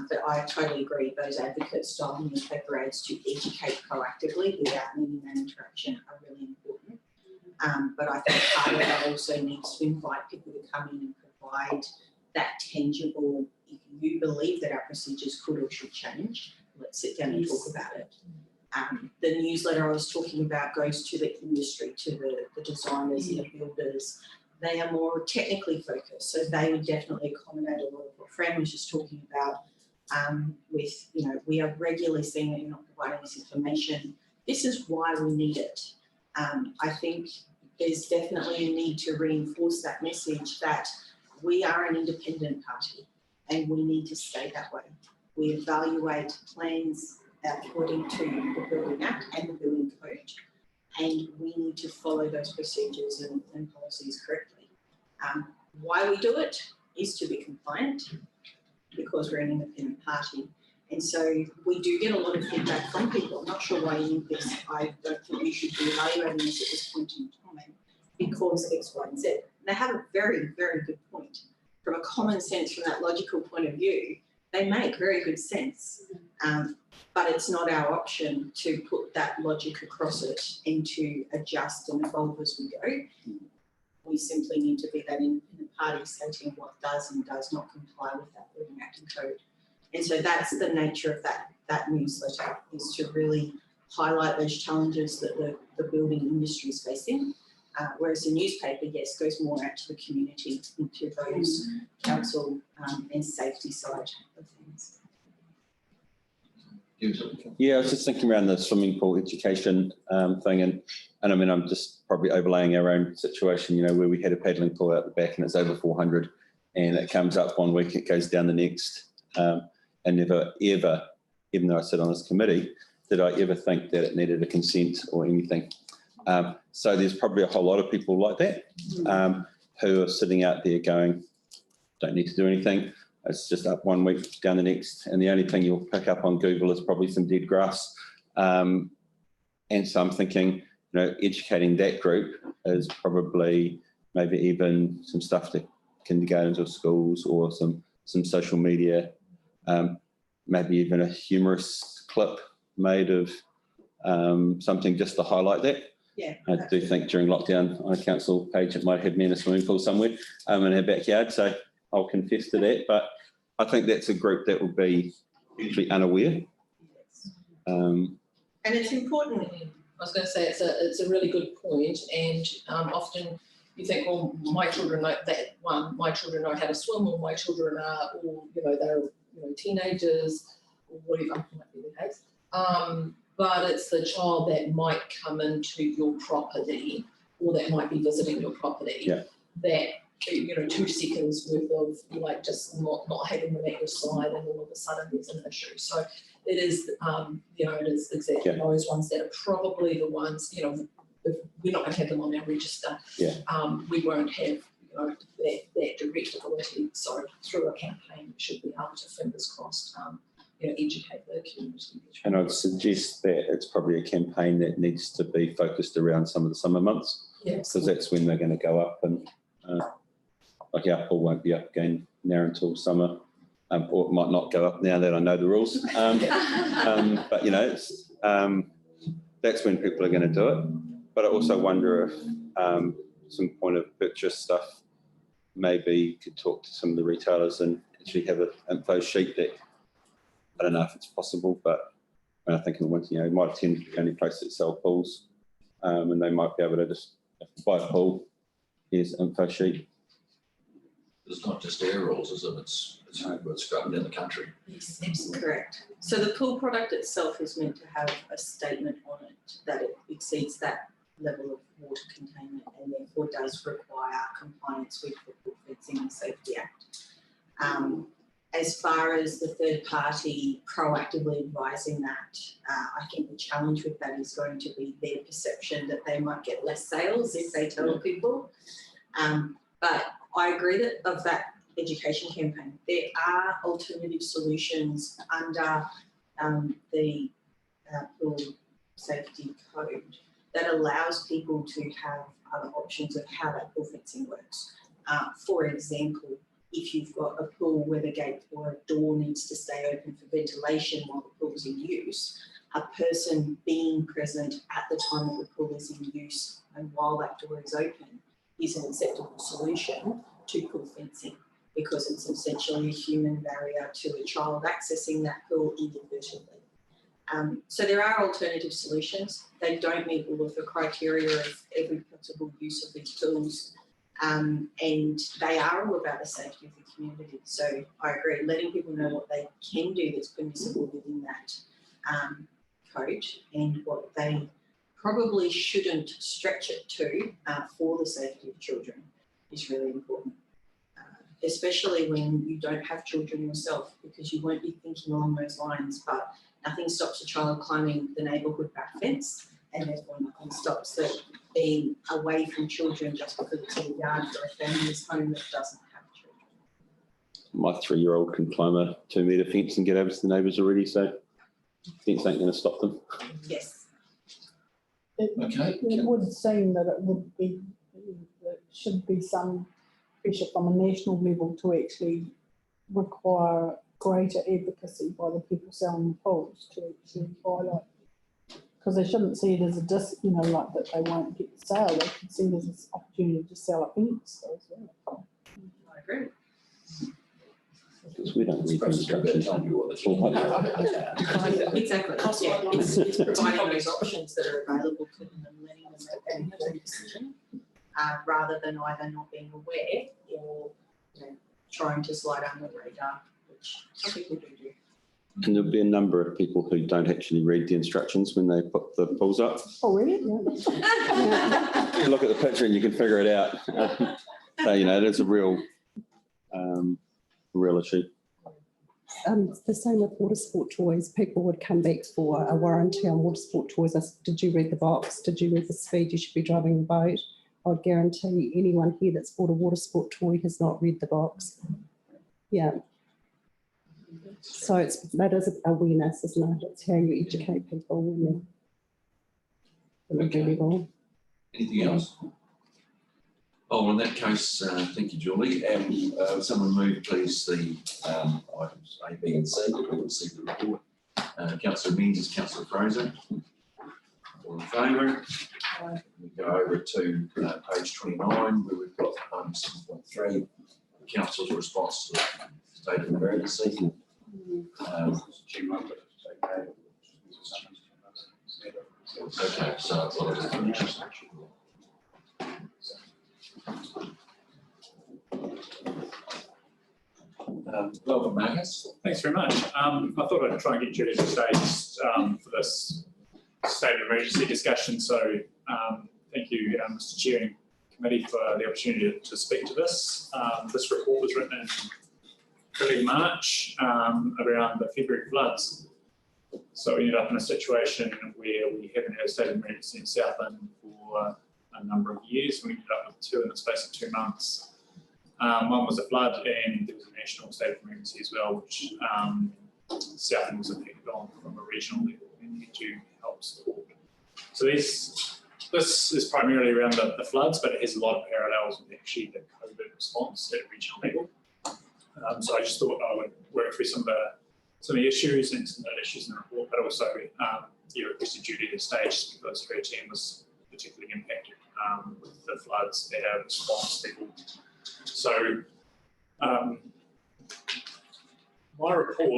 But I totally agree, those advocate style newspaper ads to educate proactively without media interaction are really important. But I think part of that also needs to invite people to come in and provide that tangible, if you believe that our procedures could or should change, let's sit down and talk about it. The newsletter I was talking about goes to the industry, to the designers and the builders. They are more technically focused, so they would definitely accommodate a lot of what Fran was just talking about. With, you know, we are regularly seeing that you're not providing this information. This is why we need it. I think there's definitely a need to reinforce that message that we are an independent party and we need to stay that way. We evaluate plans according to the Building Act and the Building Code, and we need to follow those procedures and policies correctly. Why we do it is to be compliant, because we're an independent party. And so we do get a lot of feedback from people. I'm not sure why you need this. I don't think we should be evaluating this at this point in time because X, Y, and Z. And they have a very, very good point. From a common sense, from that logical point of view, they make very good sense. But it's not our option to put that logic across it and to adjust and evolve as we go. We simply need to be that independent party stating what does and does not comply with that Building Act and Code. And so that's the nature of that newsletter, is to really highlight those challenges that the building industry is facing. Whereas the newspaper, yes, goes more out to the community, into those council and safety side of things. Yeah, I was just thinking around the swimming pool education thing, and I mean, I'm just probably overlaying our own situation, you know, where we had a paddling pool out the back and it's over 400 and it comes up one week, it goes down the next, and never ever, even though I sit on this committee, did I ever think that it needed a consent or anything. So there's probably a whole lot of people like that who are sitting out there going, don't need to do anything. It's just up one week, down the next, and the only thing you'll pick up on Google is probably some dead grass. And so I'm thinking, you know, educating that group is probably maybe even some stuff to kindergartens or schools, or some social media, maybe even a humorous clip made of something just to highlight that. Yeah, I do think during lockdown on a council page it might have me in a swimming pool somewhere in our backyard, so I'll confess to that. But I think that's a group that will be usually unaware. and it's important. I was going to say it's a really good point, and often you think, well, my children know that one. My children know how to swim, or my children are, or they're teenagers, or whatever might be the case. But it's the child that might come into your property, or that might be visiting your property. Yeah. That 2 seconds worth of like just not having them at your side, and all of a sudden there's an issue. So it is, it is exactly those ones that are probably the ones, if we're not going to have them on our register, we won't have, that direct ability. So through a campaign, we should be able to, fingers crossed, educate the community. And I'd suggest that it's probably a campaign that needs to be focused around some of the summer months, because that's when they're going to go up, and like our pool won't be up again now until summer, or it might not go up now that I know the rules. But it's, that's when people are going to do it. But I also wonder if some point of purchase stuff, maybe could talk to some of the retailers and actually have an info sheet that, I don't know if it's possible, but I think in the winter, it might tend to be the only place that sell pools, and they might be able to just, if you buy a pool, here's an info sheet. It's not just air rolls, is it? It's scrubbed in the country. Yes, absolutely correct. So the pool product itself is meant to have a statement on it that it exceeds that level of water containment and therefore does require compliance with the Pool Fencing and Safety Act. As far as the third party proactively advising that, I think the challenge with that is going to be their perception that they might get less sales if they tell people. But I agree that of that education campaign, there are alternative solutions under the pool safety code that allows people to have other options of how that pool fencing works. For example, if you've got a pool where the gate or a door needs to stay open for ventilation while the pool is in use, a person being present at the time that the pool is in use and while that door is open is an acceptable solution to pool fencing, because it's essentially a human barrier to a child accessing that pool inadvertently. So there are alternative solutions. They don't meet all of the criteria of every possible use of these tools, and they are all about the safety of the community. So I agree, letting people know what they can do that's permissible within that code and what they probably shouldn't stretch it to for the safety of children is really important. Especially when you don't have children yourself, because you won't be thinking along those lines, but nothing stops a child climbing the neighbourhood back fence, and therefore nothing stops them being away from children just because it's in a yard or a family's home that doesn't have children. My 3-year-old can climb a 2-metre fence and get over to the neighbours already, so fence ain't going to stop them. Yes. Okay. It would seem that it would be, there should be some pressure from a national level to actually require greater advocacy by the people selling the pools to actually highlight. Because they shouldn't see it as a like that they won't get the sale. They should see it as an opportunity to sell a fence as well. I agree. Because we don't read the instructions. Exactly. Yeah, it's providing those options that are available to them and letting them make an informed decision, rather than either not being aware or trying to slide under the radar, which some people do. And there'll be a number of people who don't actually read the instructions when they put the pools up. Oh, really? Yeah. You look at the picture and you can figure it out. So, it is a real issue. The same with water sport toys. People would come back for a warranty on water sport toys. I said, did you read the box? Did you read the speed you should be driving the boat? I would guarantee anyone here that's bought a water sport toy has not read the box. Yeah. So that is awareness, isn't it? It's how you educate people when they're really wrong. Anything else? Oh, in that case, thank you, Julie. And someone move, please, the items A, B, and C that we received the report. Councillor Menzies, Councillor Fraser. All in favour? We go over to page 29, where we've got 7.3, the council's response to the state of emergency. Okay, so welcome, Marcus. Thanks very much. I thought I'd try and get Julie to stage for this state of emergency discussion. So thank you, Mr. Chair and Committee, for the opportunity to speak to this. This report was written in early March around the February floods. So we ended up in a situation where we haven't had a state of emergency in Southland for a number of years. We ended up with 2 in the space of 2 months. One was a flood, and there was a national state of emergency as well, which Southland was affected on from a regional level and need to help support. So this is primarily around the floods, but it has a lot of parallels with actually the COVID response at a regional level. So I just thought I would work through some of the issues and some of the issues in the report, but also you requested Judy to stage because her team was particularly impacted with the floods at our response level. So my report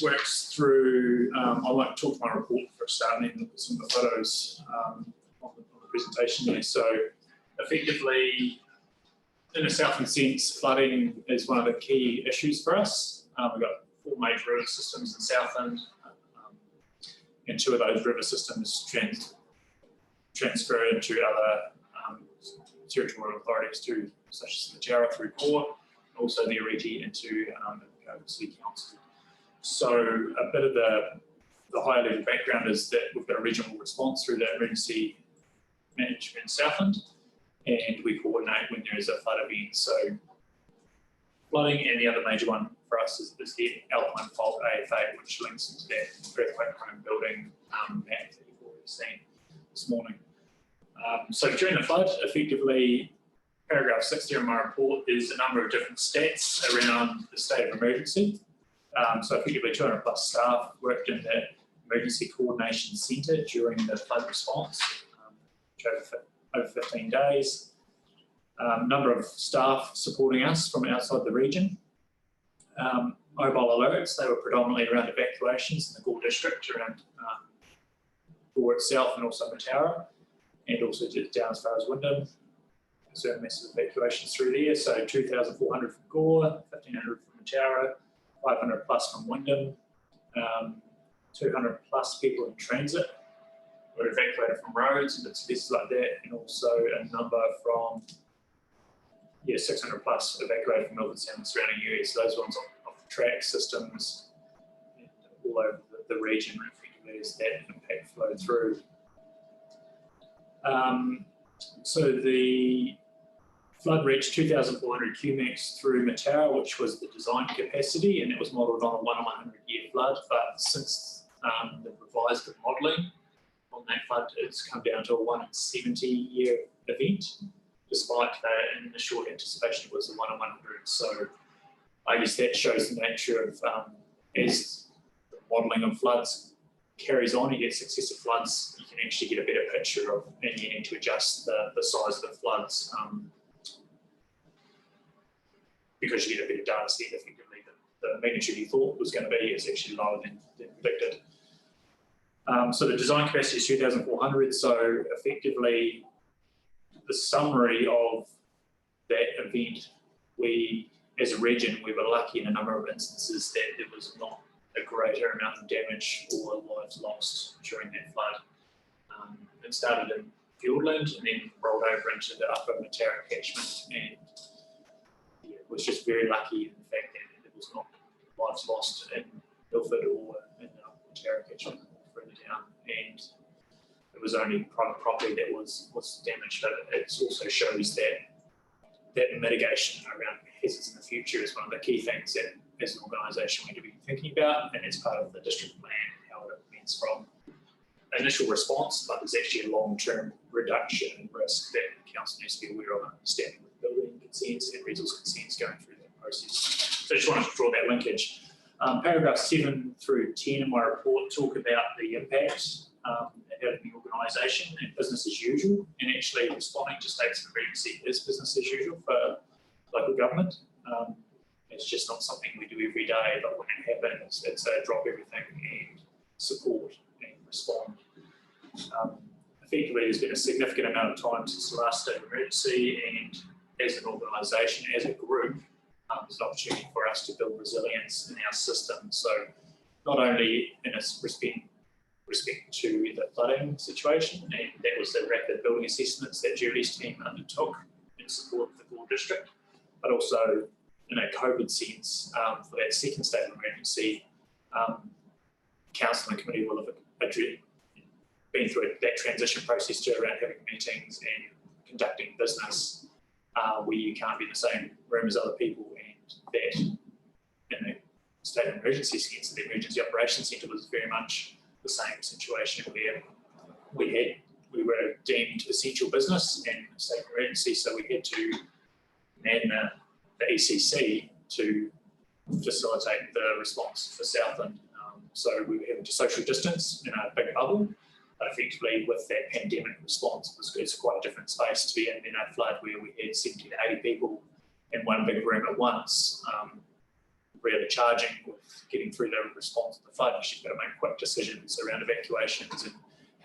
works through, I won't talk my report for a start and then look at some of the photos on the presentation there. So effectively, in a southern sense, flooding is one of the key issues for us. We've got 4 major river systems in Southland, and 2 of those river systems transfer into other territorial authorities too, such as the Mataura through Port, also the Ariti into City Council. So a bit of the higher level background is that we've got a regional response through the emergency management in Southland, and we coordinate when there is a flood event. So flooding, and the other major one for us is the Alpine Fault AFA, which links into that earthquake prone building map that you've already seen this morning. So during the flood, effectively, paragraph 60 in my report is a number of different stats around the state of emergency. So effectively 200 plus staff worked in the Emergency Coordination Centre during the flood response, which over 15 days. Number of staff supporting us from outside the region. Mobile alerts, they were predominantly around evacuations in the Gore district, around Gore itself and also Mataura, and also down as far as Wyndham. So massive evacuations through there. So 2,400 from Gore, 1,500 from Mataura, 500 plus from Wyndham, 200 plus people in transit were evacuated from roads and bits and pieces like that, and also a number from 600 plus evacuated from Melbourne Sound and surrounding areas. So those ones off the track systems and all over the region, effectively, as that impact flowed through. So the flood reached 2,400 cumecs through Mataura, which was the design capacity, and it was modelled on a 1 in 100 year flood. But since the revised modelling on that flood, it's come down to a 1 in 70 year event, despite that initial anticipation was a 1 in 100. So I guess that shows the nature of as the modelling of floods carries on, you get successive floods, you can actually get a better picture of, and you need to adjust the size of the floods because you get a better data set. Effectively, the magnitude you thought was going to be is actually lower than predicted. So the design capacity is 2,400. So effectively, the summary of that event, we, as a region, we were lucky in a number of instances that there was not a greater amount of damage or lives lost during that flood. It started in Fiordland and then rolled over into the upper Mataura catchment, and was just very lucky in the fact that there was not lives lost in Milford or in the upper Mataura catchment further down, and it was only private property that was damaged. But it also shows that mitigation around hazards in the future is one of the key things that, as an organisation, we need to be thinking about, and it's part of the district plan, how it means from initial response, but there's actually a long-term reduction in risk that the council needs to be aware of, understanding with building consents and resource consents going through that process. So I just wanted to draw that linkage. Paragraph 7 through 10 in my report talk about the impact it had on the organisation and business as usual, and actually responding to states of emergency is business as usual for local government. It's just not something we do every day, but when it happens, it's a drop everything and support and respond. Effectively, there's been a significant amount of time since the last state of emergency, and as an organisation, as a group, there's an opportunity for us to build resilience in our system. So not only in a respect to the flooding situation, and that was the rapid building assessments that Julie's team undertook in support of the Gore district, but also in a COVID sense, for that second state of emergency, council and committee will have been through that transition process to around having meetings and conducting business where you can't be in the same room as other people, and that in the state of emergency sense, the emergency operations centre was very much the same situation where we were deemed essential business and state of emergency, so we had to man the ECC to facilitate the response for Southland. So we were having to social distance in a big bubble, but effectively with that pandemic response, it's quite a different space to be in a flood where we had 70 to 80 people in one big room at once, really charging with getting through the response to the flood. You've got to make quick decisions around evacuations and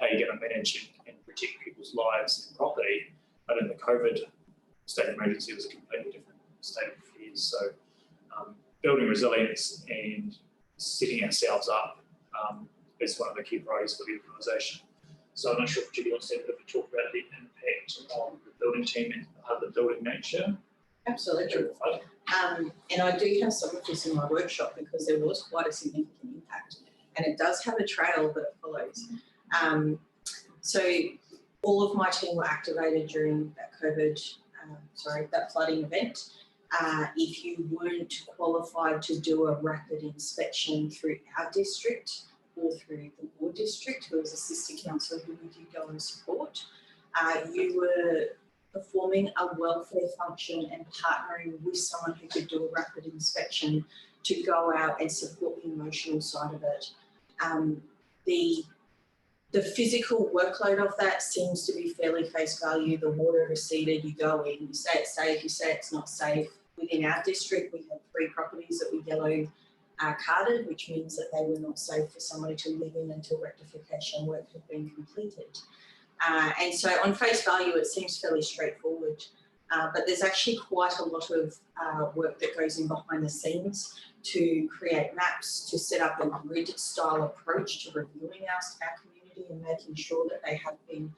how you're going to manage and protect people's lives and property. But in the COVID state of emergency was a completely different state of affairs. So building resilience and setting ourselves up is one of the key priorities for the organisation. So I'm not sure if Julie wants to have a bit of a talk about the impact on the building team and the building nature. Absolutely. And I do have some of this in my workshop because there was quite a significant impact, and it does have a trail that it follows. So all of my team were activated during that that flooding event. If you weren't qualified to do a rapid inspection through our district or through the board district, who was a sister council who we did go and support, you were performing a welfare function and partnering with someone who could do a rapid inspection to go out and support the emotional side of it. The physical workload of that seems to be fairly face value. The water receded, you go in, you say it's safe, you say it's not safe. Within our district, we had 3 properties that we yellow carded, which means that they were not safe for somebody to live in until rectification work had been completed. And so on face value, it seems fairly straightforward, but there's actually quite a lot of work that goes in behind the scenes to create maps, to set up a grid style approach to reviewing our community and making sure that they have been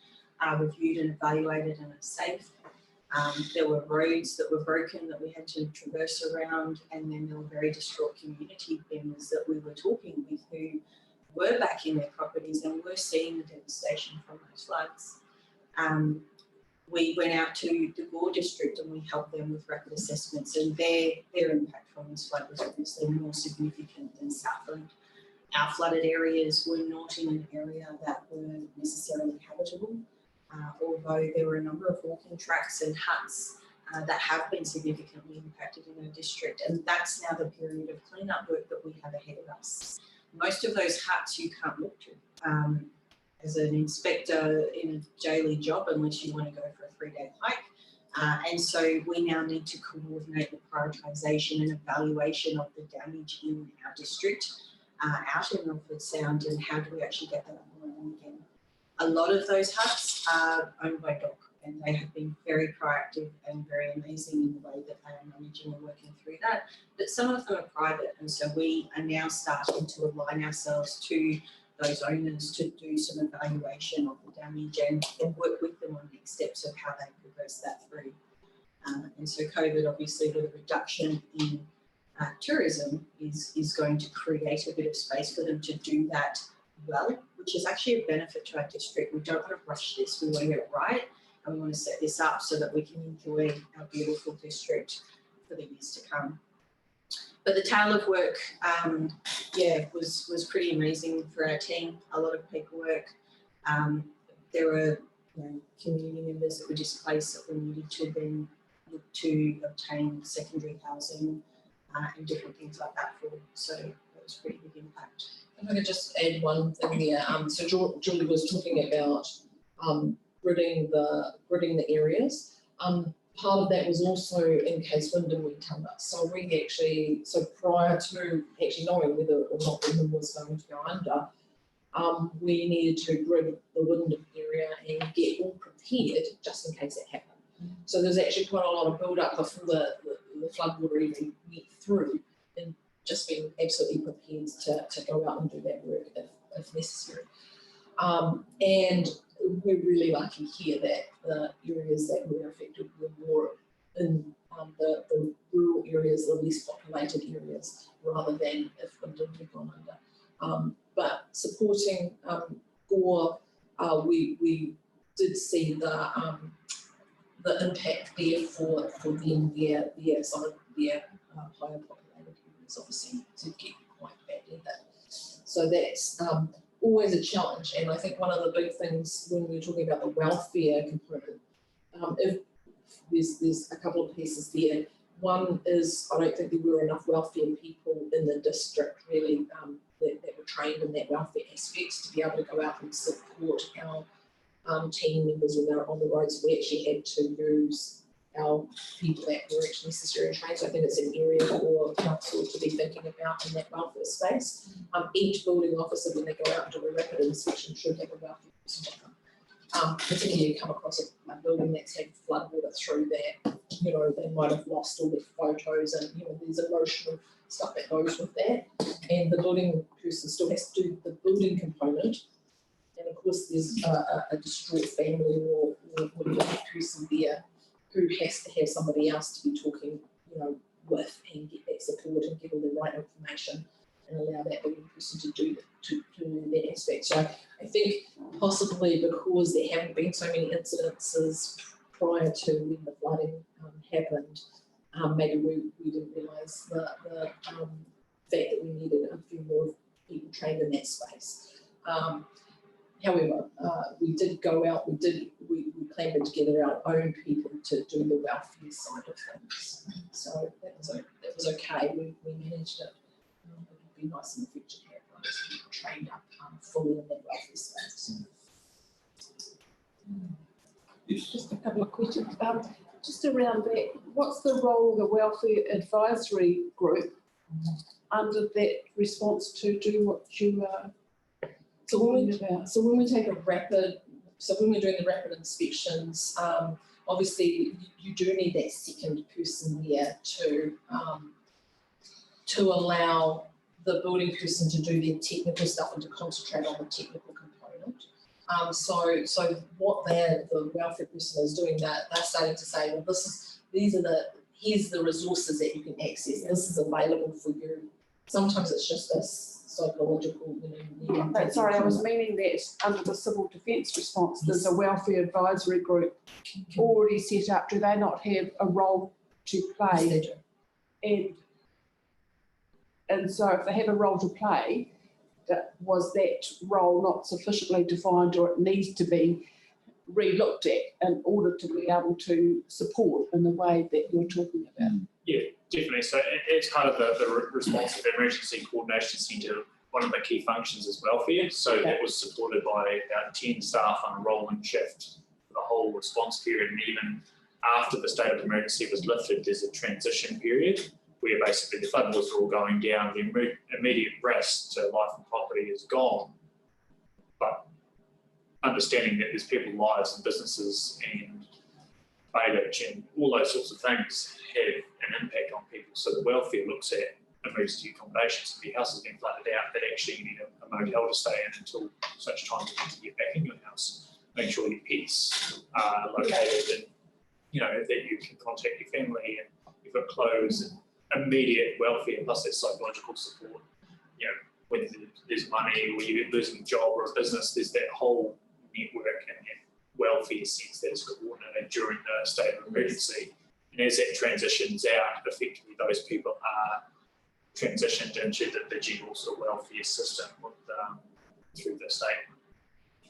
reviewed and evaluated and are safe. There were roads that were broken that we had to traverse around, and then there were very distraught community members that we were talking with who were back in their properties and were seeing the devastation from those floods. We went out to the Gore district and we helped them with rapid assessments, and their impact from this flood was obviously more significant than Southland. Our flooded areas were not in an area that were necessarily habitable, although there were a number of walking tracks and huts that have been significantly impacted in our district, and that's now the period of cleanup work that we have ahead of us. Most of those huts you can't look to as an inspector in a daily job unless you want to go for a 3-day hike. And so we now need to coordinate the prioritisation and evaluation of the damage in our district out in Milford Sound, and how do we actually get that up and running again. A lot of those huts are owned by DOC, and they have been very proactive and very amazing in the way that they are managing and working through that. But some of them are private, and so we are now starting to align ourselves to those owners to do some evaluation of the damage and work with them on next steps of how they progress that through. And so COVID, obviously, with a reduction in tourism, is going to create a bit of space for them to do that well, which is actually a benefit to our district. We don't want to rush this, we want to get it right, and we want to set this up so that we can enjoy our beautiful district for the years to come. But the tale of work, was pretty amazing for our team. A lot of paperwork. There were community members that were displaced that we needed to then look to obtain secondary housing and different things like that for. So that was a pretty big impact. If I could just add one thing there. So Julie was talking about gridding the areas. Part of that was also in case Wyndham went under. So prior to actually knowing whether or not Wyndham was going to go under, we needed to grid the Wyndham area and get all prepared just in case it happened. So there's actually quite a lot of build up before the flood water even went through, and just being absolutely prepared to go out and do that work if necessary. And we're really lucky here that the areas that were affected were more in the rural areas, the least populated areas, rather than if Wyndham had gone under. But supporting Gore, we did see the impact there for them, their higher populated areas obviously did get quite badly hit. So that's always a challenge, and I think one of the big things when we're talking about the welfare component, if there's a couple of pieces there. One is I don't think there were enough welfare people in the district really that were trained in that welfare aspect to be able to go out and support our team members when they're on the roads. We actually had to use our people that were actually necessary trained. So I think it's an area for council to be thinking about in that welfare space. Each building officer, when they go out and do a rapid inspection, should have a welfare person with them. particularly you come across a building that's had flood water through that, you know, they might have lost all their photos and, you know, there's emotional stuff that goes with that. And the building person still has to do the building component. And of course, there's a distraught family or a person there who has to have somebody else to be talking, you know, with and get that support and get all the right information and allow that building person to do that aspect. So I think possibly because there haven't been so many incidences prior to when the flooding happened, maybe we didn't realise the fact that we needed a few more people trained in that space. However, we did go out, we clamored together our own people to do the welfare side of things. So that was okay, we managed it. It would be nice in the future to have those people trained up fully in that welfare space. Just a couple of questions. Just around that, what's the role of the Welfare Advisory Group under that response to do what you are talking about? So when we take when we're doing the rapid inspections, obviously you do need that second person there to allow the building person to do their technical stuff and to concentrate on the technical component. So what the welfare person is doing, they're starting to say, well, here's the resources that you can access. This is available for you. Sometimes it's just this psychological, you know. But sorry, I was meaning that under the civil defence response, there's a welfare advisory group already set up. Do they not have a role to play? Yes, they do. And so if they have a role to play, was that role not sufficiently defined, or it needs to be re-looked at in order to be able to support in the way that you're talking about? Yeah, definitely. So it's part of the response of the Emergency Coordination Centre. One of the key functions is welfare. So that was supported by about 10 staff on a rolling shift for the whole response period. And even after the state of emergency was lifted, there's a transition period where basically the flood waters are all going down, the immediate risk to life and property is gone. But understanding that there's people's lives and businesses and bailage and all those sorts of things have an impact on people. So the welfare looks at emergency accommodations. If your house has been flooded out, that actually you need a motel to stay in until such time that you can get back in your house. Make sure your pets are located and, you know, that you can contact your family and you've got clothes and immediate welfare plus that psychological support. You know, whether there's money or you're losing a job or a business, there's that whole network and welfare sense that is coordinated during the state of emergency. And as that transitions out, effectively those people are transitioned into the general sort of welfare system with, through the state,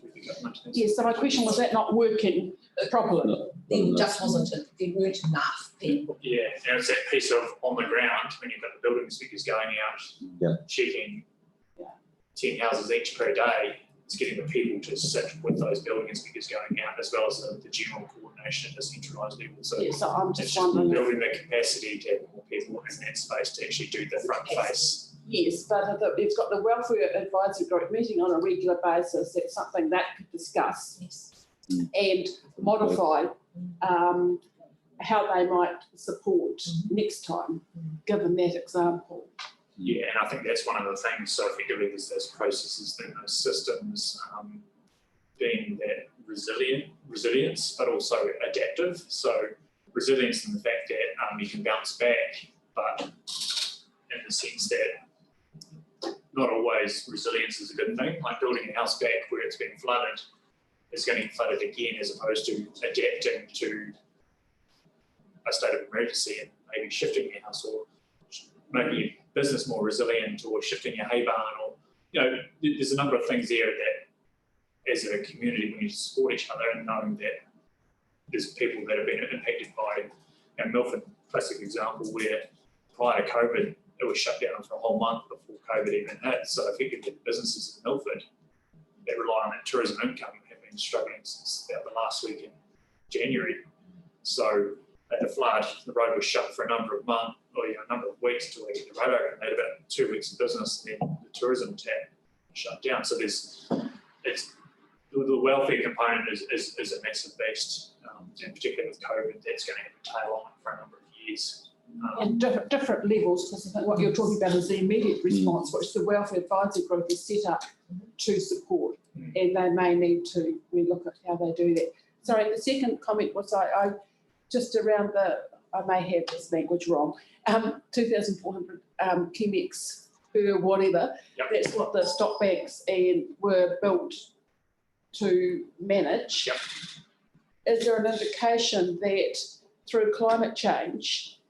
through the government. Yes, so my question was that not working properly? There just wasn't, there weren't enough people. Yeah, and it's that piece of on the ground when you've got the building inspectors going out, checking 10 houses each per day. It's getting the people to sit with those building inspectors going out, as well as the general coordination at a centralised level. So, so I'm just wondering, wondering, building the capacity to have more people in that space to actually do the front face. Yes, but it's got the welfare advisory group meeting on a regular basis. That's something that could discuss and modify how they might support next time, given that example. Yeah, and I think that's one of the things. So effectively, there's those processes, then those systems being that resilience, but also adaptive. So resilience in the fact that you can bounce back, but in the sense that not always resilience is a good thing. Like building a house back where it's been flooded, it's going to get flooded again, as opposed to adapting to a state of emergency and maybe shifting your house or making your business more resilient or shifting your hay barn, or, you know, there's a number of things there that as a community we need to support each other, and knowing that there's people that have been impacted by, and Milford, classic example, where prior to COVID, it was shut down for a whole month before COVID even hit. So effectively the businesses in Milford that rely on that tourism income have been struggling since about the last week in January. So at the flood, the road was shut for a number of months, or a number of weeks until they get the road open. They had about 2 weeks of business, and then the tourism tap shut down. So it's the welfare component is a massive beast, and particularly with COVID, that's going to have a tail on it for a number of years. And different levels, because I think what you're talking about is the immediate response, which the Welfare Advisory Group is set up to support, and they may need to relook at how they do that. Sorry, the second comment was I just around I may have this language wrong, 2,400 chemex per whatever, Yep. that's what the stock banks were built to manage. Yep. Is there an indication that through climate change,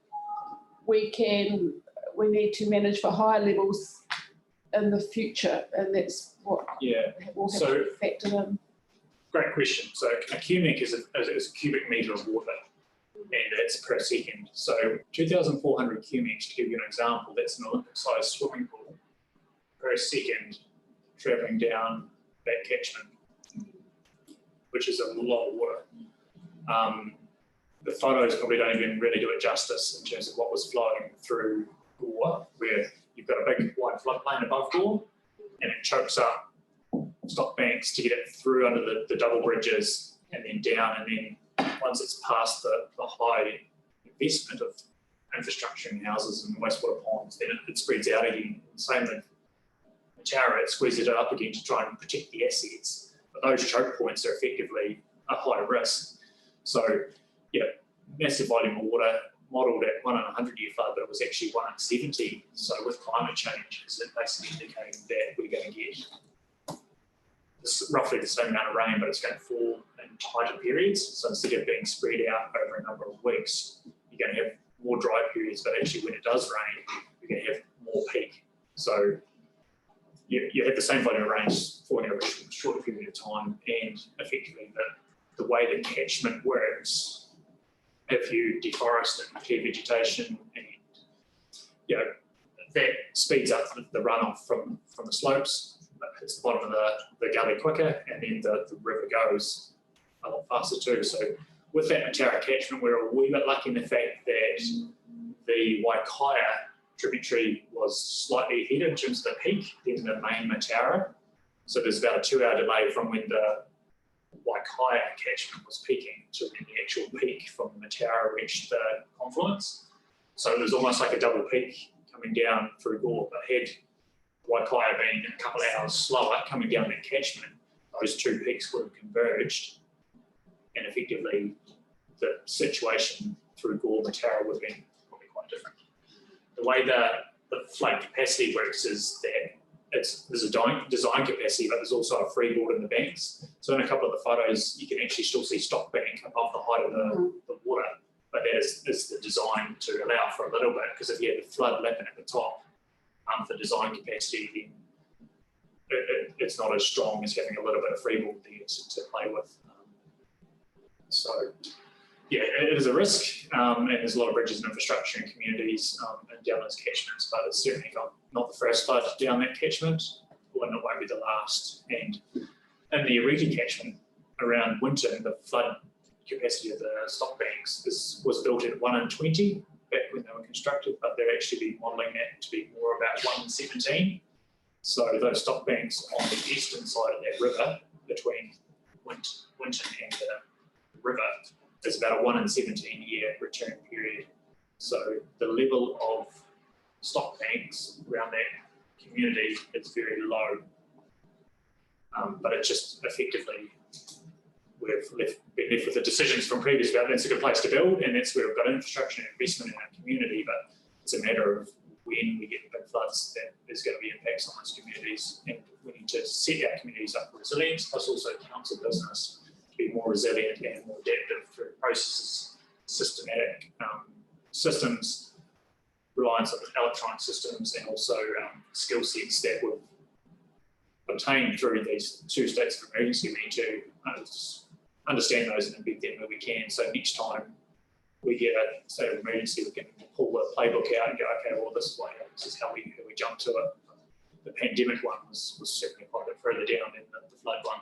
we need to manage for higher levels in the future, and that's what we'll have to factor in? Great question. So a cubic is a cubic metre of water, and it's per second. So 2,400 cubics, to give you an example, that's an Olympic-sized swimming pool per second travelling down that catchment, which is a lot of water. The photos probably don't even really do it justice in terms of what was flowing through Gore, where you've got a big wide floodplain above Gore, and it chokes up stock banks to get it through under the double bridges and then down, and then once it's past the high investment of infrastructure and houses and wastewater ponds, then it spreads out again. Same with Matara, it squeezes it up again to try and protect the assets, but those choke points are effectively a high risk. So massive volume of water, modelled at 1 in 100 year flood, but it was actually 1 in 70. So with climate change, it's basically indicating that we're going to get roughly the same amount of rain, but it's going to fall in tighter periods. So instead of being spread out over a number of weeks, you're going to have more dry periods, but actually when it does rain, you're going to have more peak. So you have the same volume of rain falling over a shorter period of time, and effectively the way the catchment works, if you deforest and clear vegetation, and that speeds up the runoff from the slopes, hits the bottom of the gully quicker, and then the river goes a lot faster too. So with that Matara catchment, we're a wee bit lucky in the fact that the Waikaia tributary was slightly ahead in terms of the peak than the main Matara. So there's about a 2-hour delay from when the Waikaia catchment was peaking to when the actual peak from Matara reached the confluence. So there's almost like a double peak coming down through Gore, but had Waikaia been a couple of hours slower coming down that catchment, those two peaks would have converged, and effectively the situation through Gore Matara would have been probably quite different. The way the flood capacity works is that there's a design capacity, but there's also a freeboard in the banks. So in a couple of the photos, you can actually still see stock bank above the height of the water, but that is the design to allow for a little bit, because if you had the flood lapping at the top, for design capacity, then it's not as strong as having a little bit of freeboard there to play with. So it is a risk, and there's a lot of bridges and infrastructure in communities and down those catchments, but it's certainly not the first flood down that catchment, and it won't be the last. And in the Ariti catchment around Winton, the flood capacity of the stock banks was built at 1 in 20 back when they were constructed, but they're actually modelling that to be more about 1 in 17. So those stock banks on the eastern side of that river, between Winton and the river, is about a 1 in 17 year return period. So the level of stock banks around that community is very low, but it just effectively, we've been left with the decisions from previous about that's a good place to build, and that's where we've got infrastructure and investment in our community, but it's a matter of when we get big floods that there's going to be impacts on those communities, and we need to set our communities up for resilience, plus also council business to be more resilient and more adaptive through processes, systematic systems, reliance on electronic systems, and also skill sets that we've obtained through these 2 states of emergency. We need to understand those and embed them where we can. So next time we get a state of emergency, we can pull the playbook out and go, okay, well, this is how we jump to it. The pandemic one was certainly quite a bit further down than the flood one.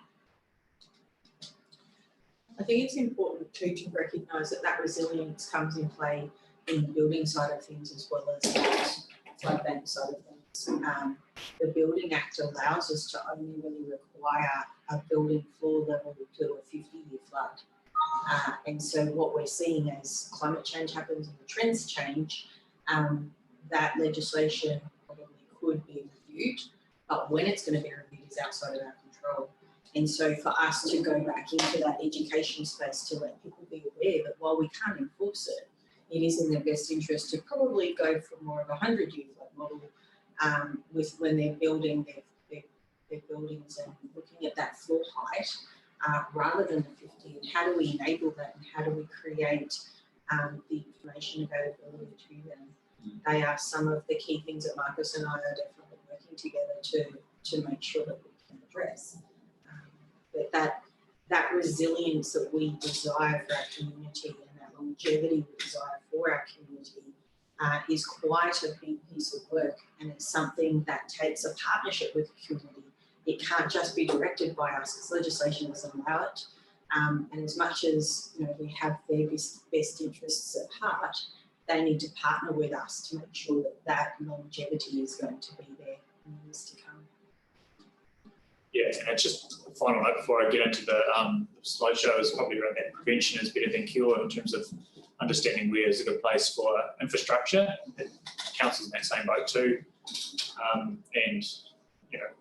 I think it's important too to recognise that resilience comes in play in the building side of things as well as the flood bank side of things. The Building Act allows us to only really require a building floor level to a 50-year flood. And so what we're seeing as climate change happens and the trends change, that legislation probably could be reviewed, but when it's going to be reviewed is outside of our control. And so for us to go back into that education space to let people be aware that while we can't enforce it, it is in their best interest to probably go for more of a 100-year flood model with when they're building their buildings and looking at that floor height rather than the 50. And how do we enable that, and how do we create the information availability to them? They are some of the key things that Marcus and I are definitely working together to make sure that we can address. But that resilience that we desire for our community and that longevity we desire for our community is quite a big piece of work, and it's something that takes a partnership with the community. It can't just be directed by us because legislation doesn't allow it. And as much as we have their best interests at heart, they need to partner with us to make sure that longevity is going to be there in years to come. Yeah, and just a final note before I get into the slideshow is probably around that prevention is better than cure in terms of understanding where is a good place for infrastructure. Council's in that same boat too, and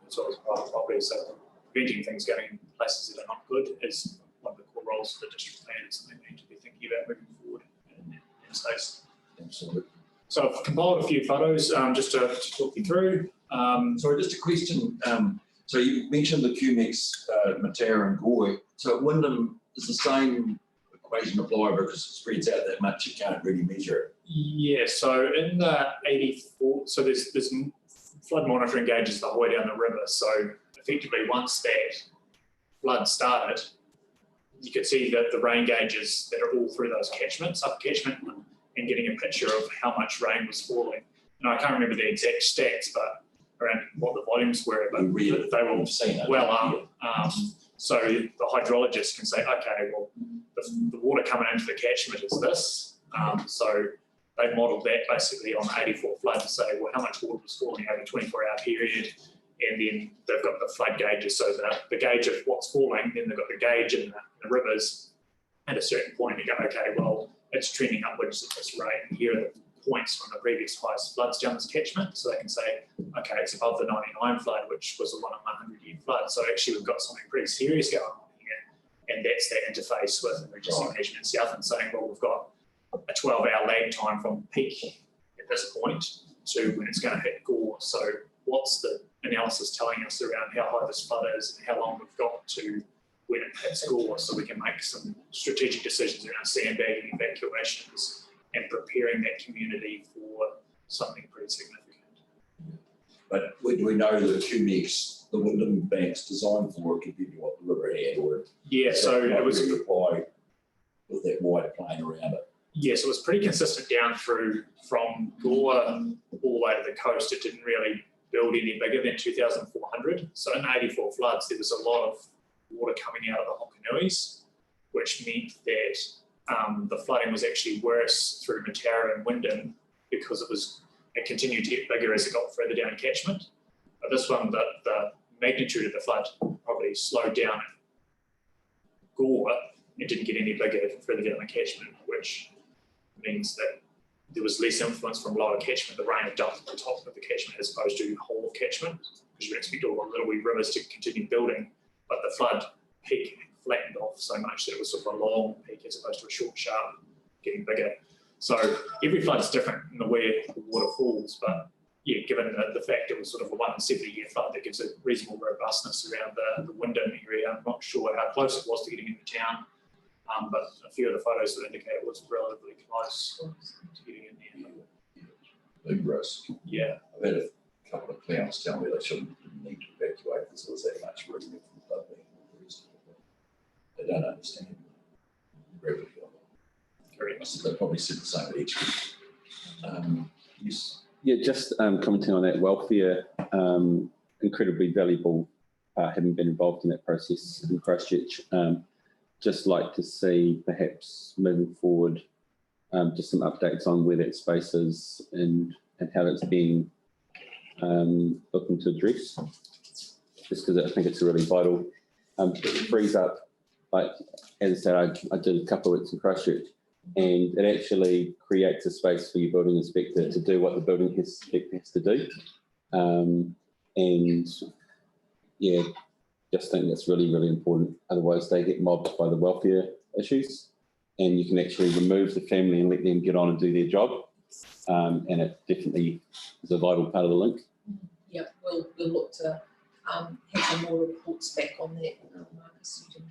as well as private property. So preventing things going in places that are not good is one of the core roles of the district plan. It's something we need to be thinking about moving forward in space. Absolutely. So I've compiled a few photos just to talk you through. Sorry, just a question. So you mentioned the QMX, Matera and Gore. So at Wyndham, is the same equation apply because it spreads out that much, you can't really measure it? Yeah, so in the 84, so there's flood monitoring gauges the whole way down the river. So effectively once that flood started, you could see that the rain gauges that are all through those catchments, up catchment, and getting a picture of how much rain was falling. And I can't remember the exact stats, but around what the volumes were, but they were well up. So the hydrologist can say, okay, well, the water coming into the catchment is this. So they modelled that basically on the 84 flood to say, well, how much water was falling over a 24-hour period, and then they've got the flood gauges, so the gauge of what's falling, then they've got the gauge in the rivers. At a certain point, you go, okay, well, it's trending upwards at this rate, and here are the points from the previous highest floods down this catchment, so they can say, okay, it's above the 99 flood, which was a 1 in 100-year flood, so actually we've got something pretty serious going on here, and that's that interface with emergency management south and saying, well, we've got a 12-hour lag time from peak at this point to when it's going to hit Gore. So what's the analysis telling us around how high this flood is and how long we've got to when it hits Gore, so we can make some strategic decisions around sandbagging, evacuations, and preparing that community for something pretty significant. But do we know that QMX, the Wyndham Bank's designed for it compared to what the river had, or yeah, so it was apply with that wider plane around it? Yes, it was pretty consistent down through from Gore all the way to the coast. It didn't really build any bigger than 2,400. So in the 84 floods, there was a lot of water coming out of the Hokanuis, which meant that the flooding was actually worse through Matara and Wyndham because it continued to get bigger as it got further down catchment. But this one, the magnitude of the flood probably slowed down at Gore. It didn't get any bigger further down the catchment, which means that there was less influence from lower catchment. The rain had dumped at the top of the catchment as opposed to the whole of catchment, because you expect all the little wee rivers to continue building, but the flood peak flattened off so much that it was sort of a long peak as opposed to a short, sharp, getting bigger. So every flood is different in the way the water falls, but yeah, given the fact it was sort of a 1 in 70-year flood, that gives a reasonable robustness around the Wyndham area. I'm not sure how close it was to getting into town. But a few of the photos would indicate it was relatively close to getting in there. Big risk. Yeah. I've had a couple of clients tell me they didn't need to evacuate because there was that much room from flood being increased. They don't understand. They probably said the same at each. Yes. Yeah, just commenting on that welfare, incredibly valuable having been involved in that process in Christchurch. Just like to see perhaps moving forward just some updates on where that space is and how it's being looking to address, just because I think it's really vital. It frees up, like, as I said, I did a couple of weeks in Christchurch, and it actually creates a space for your building inspector to do what the building inspector has to do. And yeah, just think that's really, really important. Otherwise they get mobbed by the welfare issues, and you can actually remove the family and let them get on and do their job. And it definitely is a vital part of the link. Yeah, we'll look to have some more reports back on that, Marcus. You can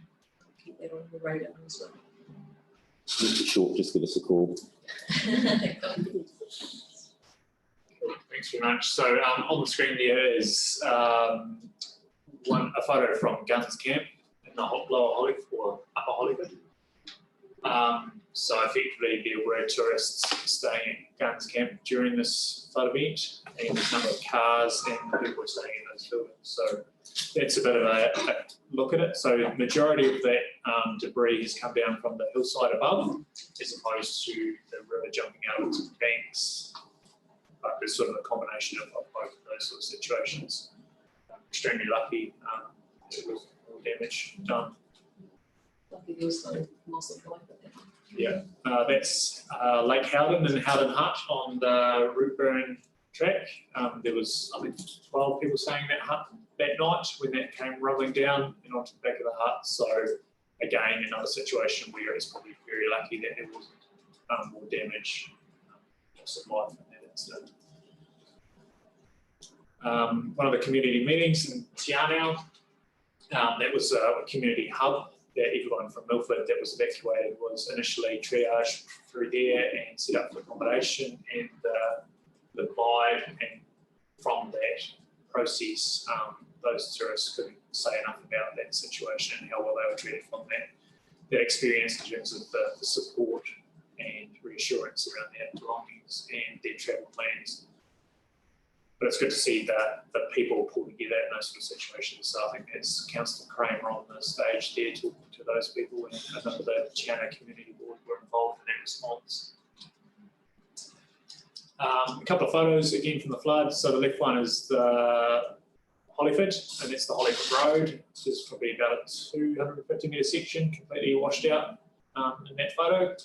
keep that on your radar as well. If it's short, just give us a call. Thanks very much. So on the screen there is a photo from Guns Camp in the Lower Hollywood or Upper Hollywood. So effectively there were tourists staying at Guns Camp during this flood event, and there's a number of cars and people were staying in those buildings. So that's a bit of a look at it. So the majority of that debris has come down from the hillside above, as opposed to the river jumping out into the banks. But there's sort of a combination of both of those sort of situations. Extremely lucky, there was no damage done. Lucky there was no loss of life at that time. Yeah, that's Lake Howden and Howden Hut on the root bearing track. There was, I think, 12 people staying in that hut that night when that came rolling down and onto the back of the hut. So again, another situation where it's probably very lucky that there wasn't more damage, loss of life in that incident. One of the community meetings in Te Anau, that was a community hub that everyone from Milford that was evacuated was initially triaged through there and set up for accommodation, and the vibe, and from that process, those tourists couldn't say enough about that situation and how well they were treated from that experience in terms of the support and reassurance around their belongings and their travel plans. But it's good to see that the people pull together in those sort of situations. So I think it's Councillor Kramer on the stage there talking to those people, and a number of the Te Anau Community Board were involved in that response. A couple of photos again from the flood. So the left one is the Hollyford, and that's the Hollyford Road. There's probably about a 250 metre section completely washed out in that photo.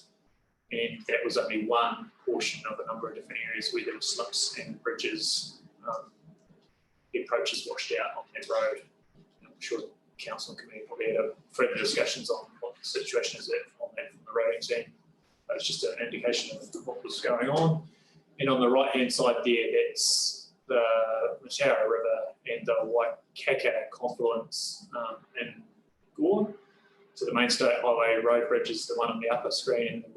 And that was only one portion of a number of different areas where there were slips and bridges. The approaches washed out on that road. I'm sure the council and committee probably had further discussions on what the situation is on that from the roading team. But it's just an indication of what was going on. And on the right-hand side there, that's the Mataura River and the Waikaka confluence in Gore. So the main state highway road bridge is the one on the upper screen, and the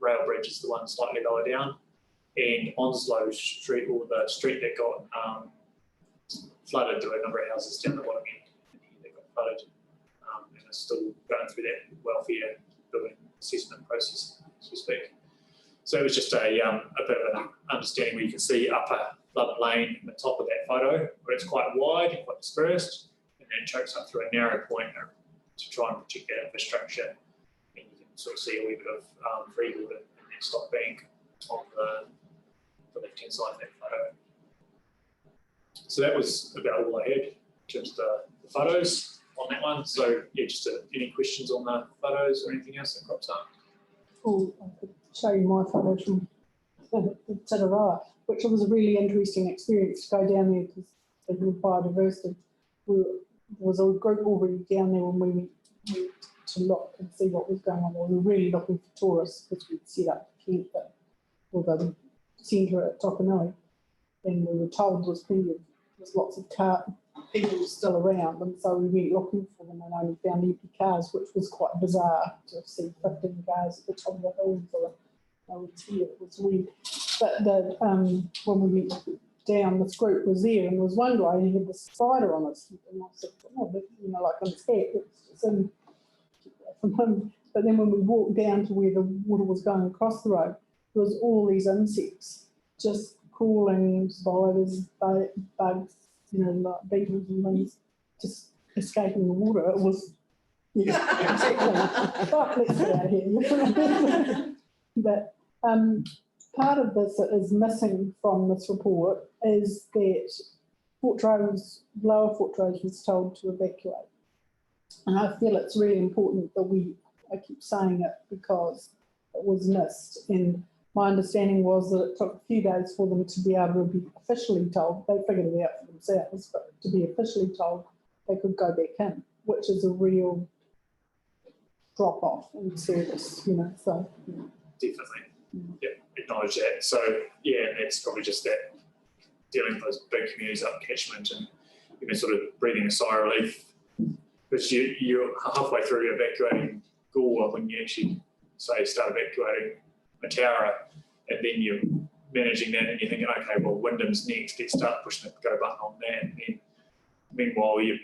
rail bridge is the one slightly lower down. And Onslow Street, or the street that got flooded, to a number of houses down the bottom end that got flooded, and are still going through that welfare building assessment process, so to speak. So it was just a bit of an understanding where you can see upper floodplain in the top of that photo, where it's quite wide and quite dispersed, and then chokes up through a narrow point to try and protect that infrastructure. And you can sort of see a wee bit of freeboard in that stock bank on the left-hand side of that photo. So that was about all I had in terms of the photos on that one. So yeah, just any questions on the photos or anything else that crops up? Oh, I could show you my photos from Te Rā, which was a really interesting experience to go down there, because speaking of biodiversity, there was a group already down there when we went to look and see what was going on. We were really looking for tourists, because we'd set up camp for the centre at Tokanui, and we were told there was lots of people still around, and so we went looking for them and only found empty cars, which was quite bizarre to see 15 cars at the top of the hill for no one's here. It was weird. But when we went down, this group was there, and there was one guy who had the spider on his head, and I said, oh, but, like on his head, it's in from him. But then when we walked down to where the water was going across the road, there was all these insects just crawling, spiders, bugs, like beetles and things, just escaping the water. It was, exactly. But let's get out of here. But part of this that is missing from this report is that Lower Fortrose was told to evacuate. And I feel it's really important that I keep saying it because it was missed. And my understanding was that it took a few days for them to be able to be officially told. They figured it out for themselves, but to be officially told they could go back in, which is a real drop off in service, so. Definitely. Yeah, acknowledge that. So yeah, that's probably just that dealing with those big communities up catchment and sort of breathing a sigh of relief. Because you're halfway through evacuating Gore when you actually say start evacuating Mataura, and then you're managing that and you're thinking, okay, well, Wyndham's next, let's start pushing the go button on that. And then meanwhile, you're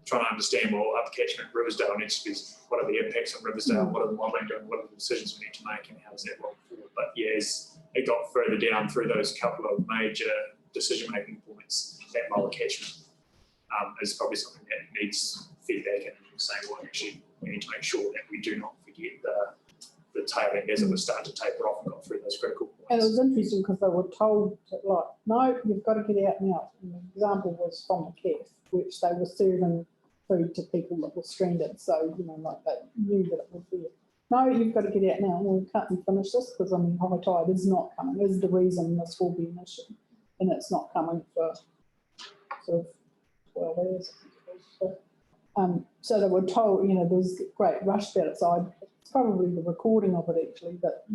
trying to understand, well, up catchment Riversdale needs to be, what are the impacts on Riversdale, what are the modelling doing, what are the decisions we need to make, and how does that roll forward? But yeah, as it got further down through those couple of major decision-making points, that lower catchment is probably something that needs feedback and saying, well, actually, we need to make sure that we do not forget the tail end as it was starting to taper off and got through those critical points. And it was interesting because they were told, no, you've got to get out now. And the example was from the CAF, which they were serving food to people that were stranded. So, they knew that it was there. No, you've got to get out now. Well, can't we finish this? Because, high tide is not coming. Is the reason this will be an issue. And it's not coming for sort of 12 hours. So they were told, there was great rush about it. So it's probably the recording of it actually, that,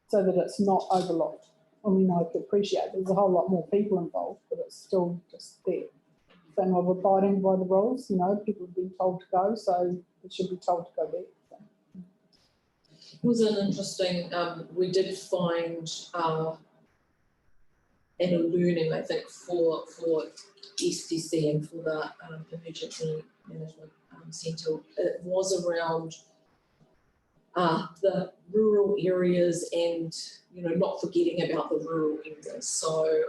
so that it's not overlooked. I could appreciate there's a whole lot more people involved, but it's still just there. Thing of abiding by the rules, people have been told to go, so they should be told to go back. It was an interesting, we did find and a learning, I think, for SDC and for the Emergency Management Centre. It was around the rural areas and, not forgetting about the rural areas. So,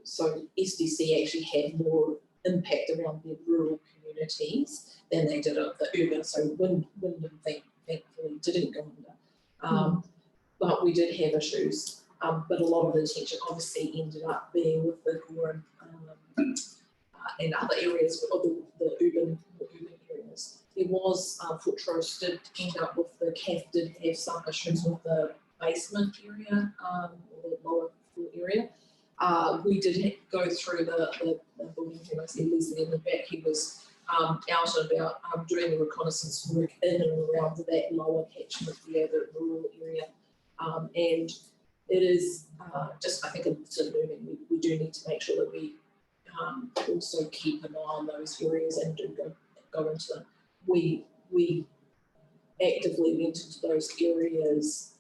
so SDC actually had more impact around the rural communities than they did of the urban. So Wyndham thankfully didn't go under. But we did have issues. But a lot of the attention obviously ended up being with the Gore and other areas of the urban areas. There was, Fortrose did end up with the CAF did have some issues with the basement area, or the lower floor area. We did go through the building, I see Leslie in the back, he was out and about doing the reconnaissance work in and around that lower catchment area, the rural area. And it is just, I think it's a learning. We do need to make sure that we also keep an eye on those areas and do go into them. We actively went into those areas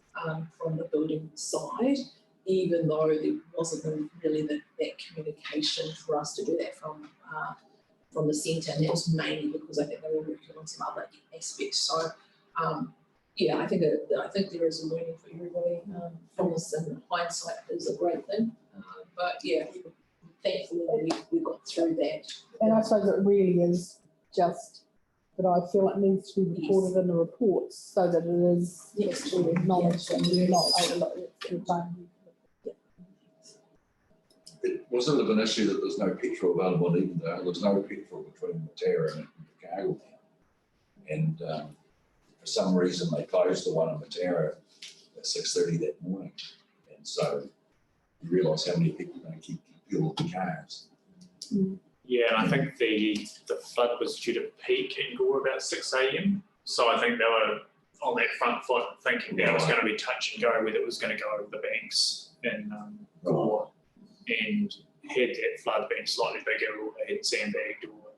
from the building side, even though there wasn't really that communication for us to do that from the centre, and that was mainly because I think they were working on some other aspects. So yeah, I think there is a learning for everybody from this, and hindsight is a great thing. But yeah, thankfully we got through that. And I suppose it really is just that I feel it needs to be reported in the reports so that it is actually acknowledged and not overlooked. It wasn't an issue that there's no petrol available in Edendale. There's no petrol between Mataura and Cargill. And for some reason they closed the one in Mataura at 6:30 that morning. And so you realise how many people are going to keep fuel in cars. Yeah, and I think the flood was due to peak in Gore about 6 a.m. So I think they were on that front foot thinking that it was going to be touch and go, whether it was going to go over the banks in Gore. And had that flood been slightly bigger, or they had sandbagged, or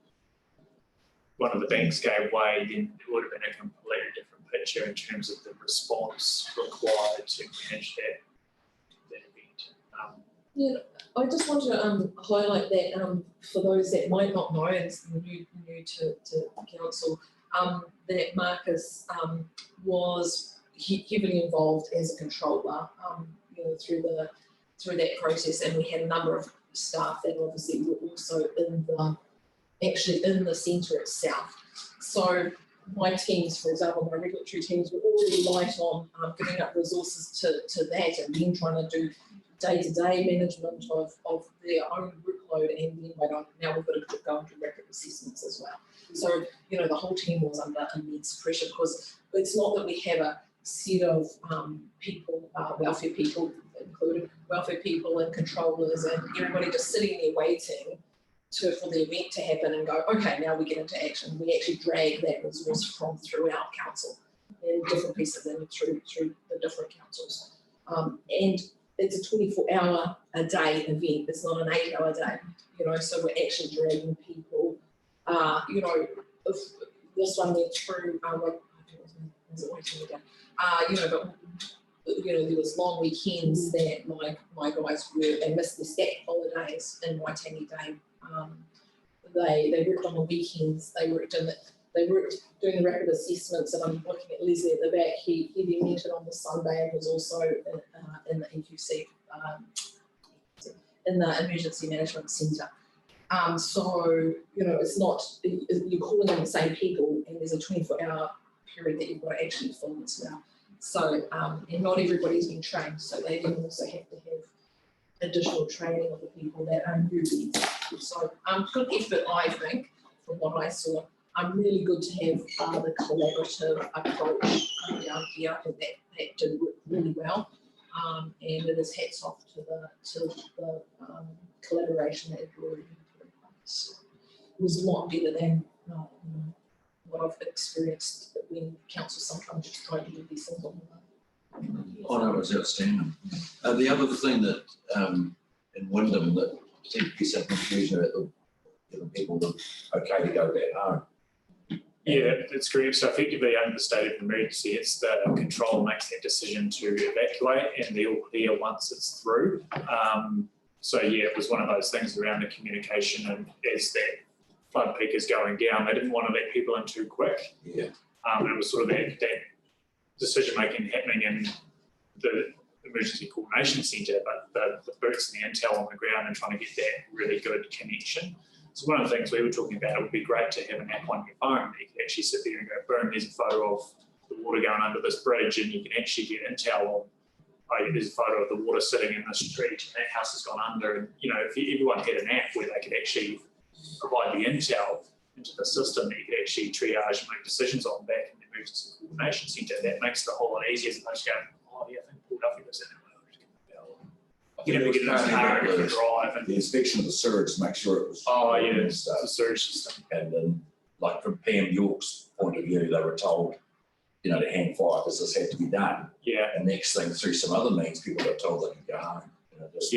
one of the banks gave way, then it would have been a completely different picture in terms of the response required to manage that event. Yeah, I just want to highlight that for those that might not know, and it's new to council, that Marcus was heavily involved as a controller, through that process, and we had a number of staff that obviously were also in the centre itself. So my teams, for example, my regulatory teams were already light on giving up resources to that, and then trying to do day-to-day management of their own workload, and then now we've got to go and do rapid assessments as well. So, you know, the whole team was under immense pressure, because it's not that we have a set of people, welfare people included, welfare people and controllers and everybody just sitting there waiting for the event to happen and go, okay, now we get into action. We actually drag that resource from throughout council and different pieces and through the different councils. And it's a 24-hour a day event. It's not an 8-hour day, you know, so we're actually dragging people. You know, if this one went through, you know, but you know, there was long weekends that my guys they missed their stat holidays in Waitangi Day. They worked on the weekends. They worked doing the rapid assessments, and I'm looking at Leslie at the back. He then entered on the Sunday and was also in the EQC, in the Emergency Management Centre. So, you know, it's not, you're calling on the same people, and there's a 24-hour period that you've got to actually fill as well. So, and not everybody's been trained, so they then also have to have additional training of the people that are newbies. So, good effort, I think, from what I saw. Really good to have the collaborative approach down here. I think that did work really well. And it is hats off to the collaboration that everybody put in place. It was a lot better than what I've experienced when council sometimes just try to do these things on their own. Oh no, it was outstanding. The other thing that in Wyndham that seemed to be some confusion about the people that okay to go back home. Yeah, that's correct. So effectively under the state of emergency, it's the control makes that decision to evacuate, and they're all clear once it's through. So yeah, it was one of those things around the communication, and as that flood peak is going down, they didn't want to let people in too quick. Yeah. And it was sort of that decision making happening in the emergency coordination centre, but the boots and the intel on the ground and trying to get that really good connection. So one of the things we were talking about, it would be great to have an app on your phone that you can actually sit there and go, boom, there's a photo of the water going under this bridge, and you can actually get intel on, oh, there's a photo of the water sitting in the street and that house has gone under. And, you know, if everyone had an app where they could actually provide the intel into the system that you could actually triage and make decisions on back in the emergency coordination centre, that makes the whole lot easier as opposed to going, oh yeah, I think Paul Duffy was in it. You know, get in the car and drive. And the inspection of the sewage to make sure it was. Oh yeah, the sewage system. And then, like from PM York's point of view, they were told, you know, to hang fire because this had to be done. Yeah. And next thing, through some other means, people got told they could go home. You know, just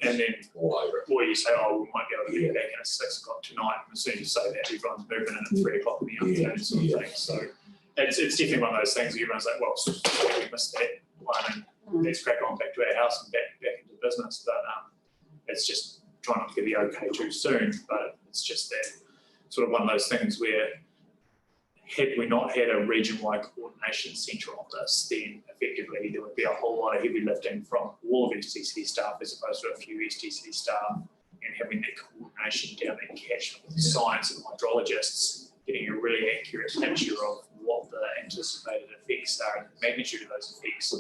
and then all over it. Or you say, oh, we might be able to get back in at 6 o'clock tonight. And as soon as you say that, everyone's moving in at 3 o'clock in the afternoon, sort of thing. So it's definitely one of those things where everyone's like, well, we missed that one, and let's crack on back to our house and back into business. But it's just trying not to get the okay too soon. But it's just that sort of one of those things where, had we not had a region-wide coordination centre on this, then effectively there would be a whole lot of heavy lifting from all of STC staff as opposed to a few STC staff, and having that coordination down that catchment with science and hydrologists, getting a really accurate picture of what the anticipated effects are and the magnitude of those effects,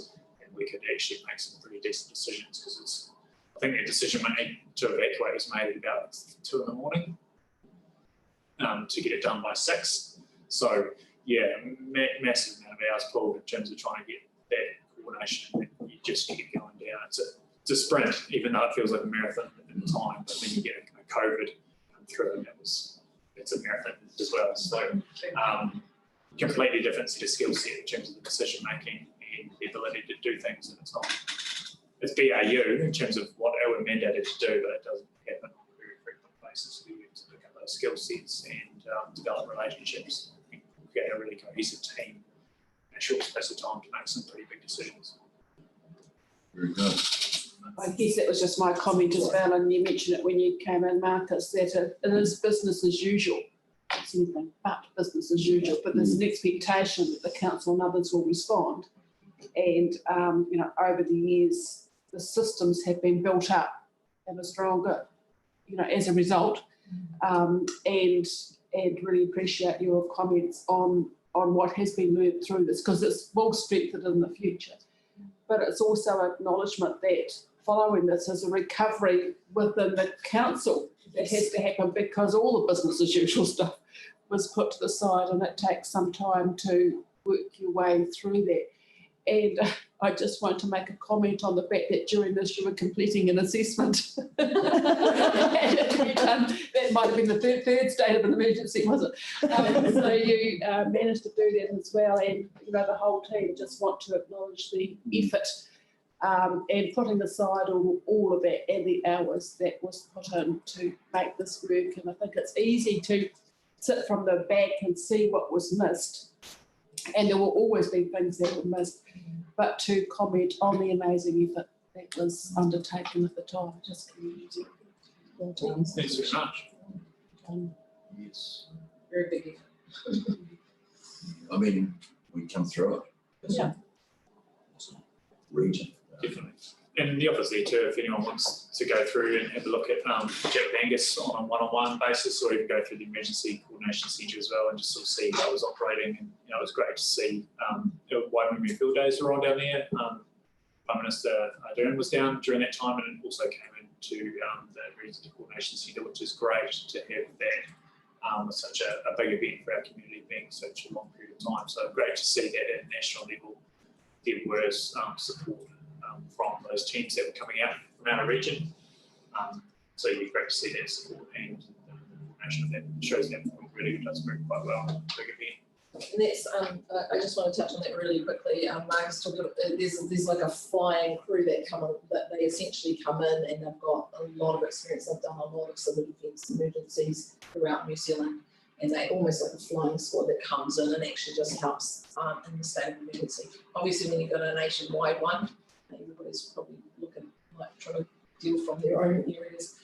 and we could actually make some pretty decent decisions, because it's, I think the decision to evacuate was made at about 2 in the morning to get it done by 6. So yeah, massive amount of hours pulled in terms of trying to get that coordination. You just keep going down. It's a sprint, even though it feels like a marathon at the time. But then you get a COVID come through, and it's a marathon as well. So completely different set of skill set in terms of the decision making and the ability to do things. And it's BAU in terms of what we're mandated to do, but it doesn't happen on a very frequent basis. We need to pick up those skill sets and develop relationships. Get a really cohesive team in a short space of time to make some pretty big decisions. Very good. I guess that was just my comment as well, and you mentioned it when you came in, Marcus, that it is business as usual. It's anything but business as usual, but there's an expectation that the council and others will respond. And, you know, over the years, the systems have been built up and are stronger, you know, as a result. And really appreciate your comments on on what has been learned through this, because it will strengthen in the future. But it's also acknowledgement that following this is a recovery within the council that has to happen, because all the business as usual stuff was put to the side, and it takes some time to work your way through that. And I just want to make a comment on the fact that during this you were completing an assessment. That might have been the third state of an emergency, was it? So you managed to do that as well, and the whole team just want to acknowledge the effort and putting aside all of that and the hours that was put in to make this work. And I think it's easy to sit from the back and see what was missed, and there will always be things that were missed, but to comment on the amazing effort that was undertaken at the time. Just Thanks very much. Yes. Very big effort. I mean, we come through it. Yeah. Region. Definitely. And the office there too, if anyone wants to go through and have a look at chat with Angus on a one-on-one basis, or even go through the emergency coordination centre as well and just sort of see how it was operating. And it was great to see Waitangi Field Days were on down there. Prime Minister Ardern was down during that time, and also came into the emergency coordination centre, which is great to have that such a big event for our community, being such a long period of time. So great to see that at a national level there was support from those teams that were coming out from our region. So yeah, great to see that support and the coordination of that. It shows that really does work quite well. Big event. And that's, I just want to touch on that really quickly. Marcus talked about, there's like a flying crew that they essentially come in, and they've got a lot of experience. They've done a lot of civil defence emergencies throughout New Zealand, and they almost like a flying squad that comes in and actually just helps in the state of emergency. Obviously, when you've got a nationwide one, everybody's probably looking like trying to deal from their own areas.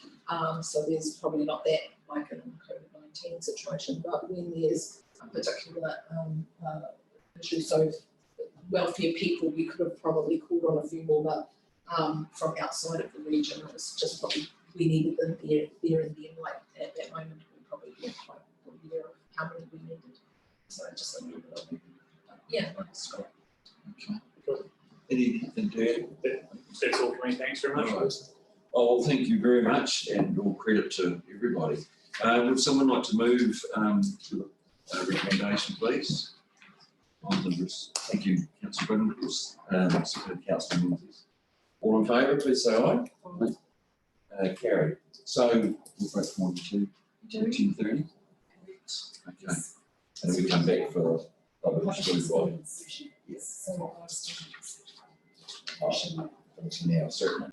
So there's probably not that like in a COVID-19 situation, but when there's a particular issue, so welfare people, we could have probably called on a few more, but from outside of the region, it was just probably we needed them there and then, like at that moment, we probably weren't quite aware of how many we needed. So just a little bit of it. Yeah, that's great. Okay. Anything to add? That's all for me. Thanks very much. All right. Oh, well, thank you very much, and all credit to everybody. Would someone like to move to the recommendation, please? Thank you, Councillor Britton. Councillor Menzies. All in favour, please say aye. Carried. So we'll break from 1 to 2:30. Okay. And we come back for public school. Yes. Now, certainly.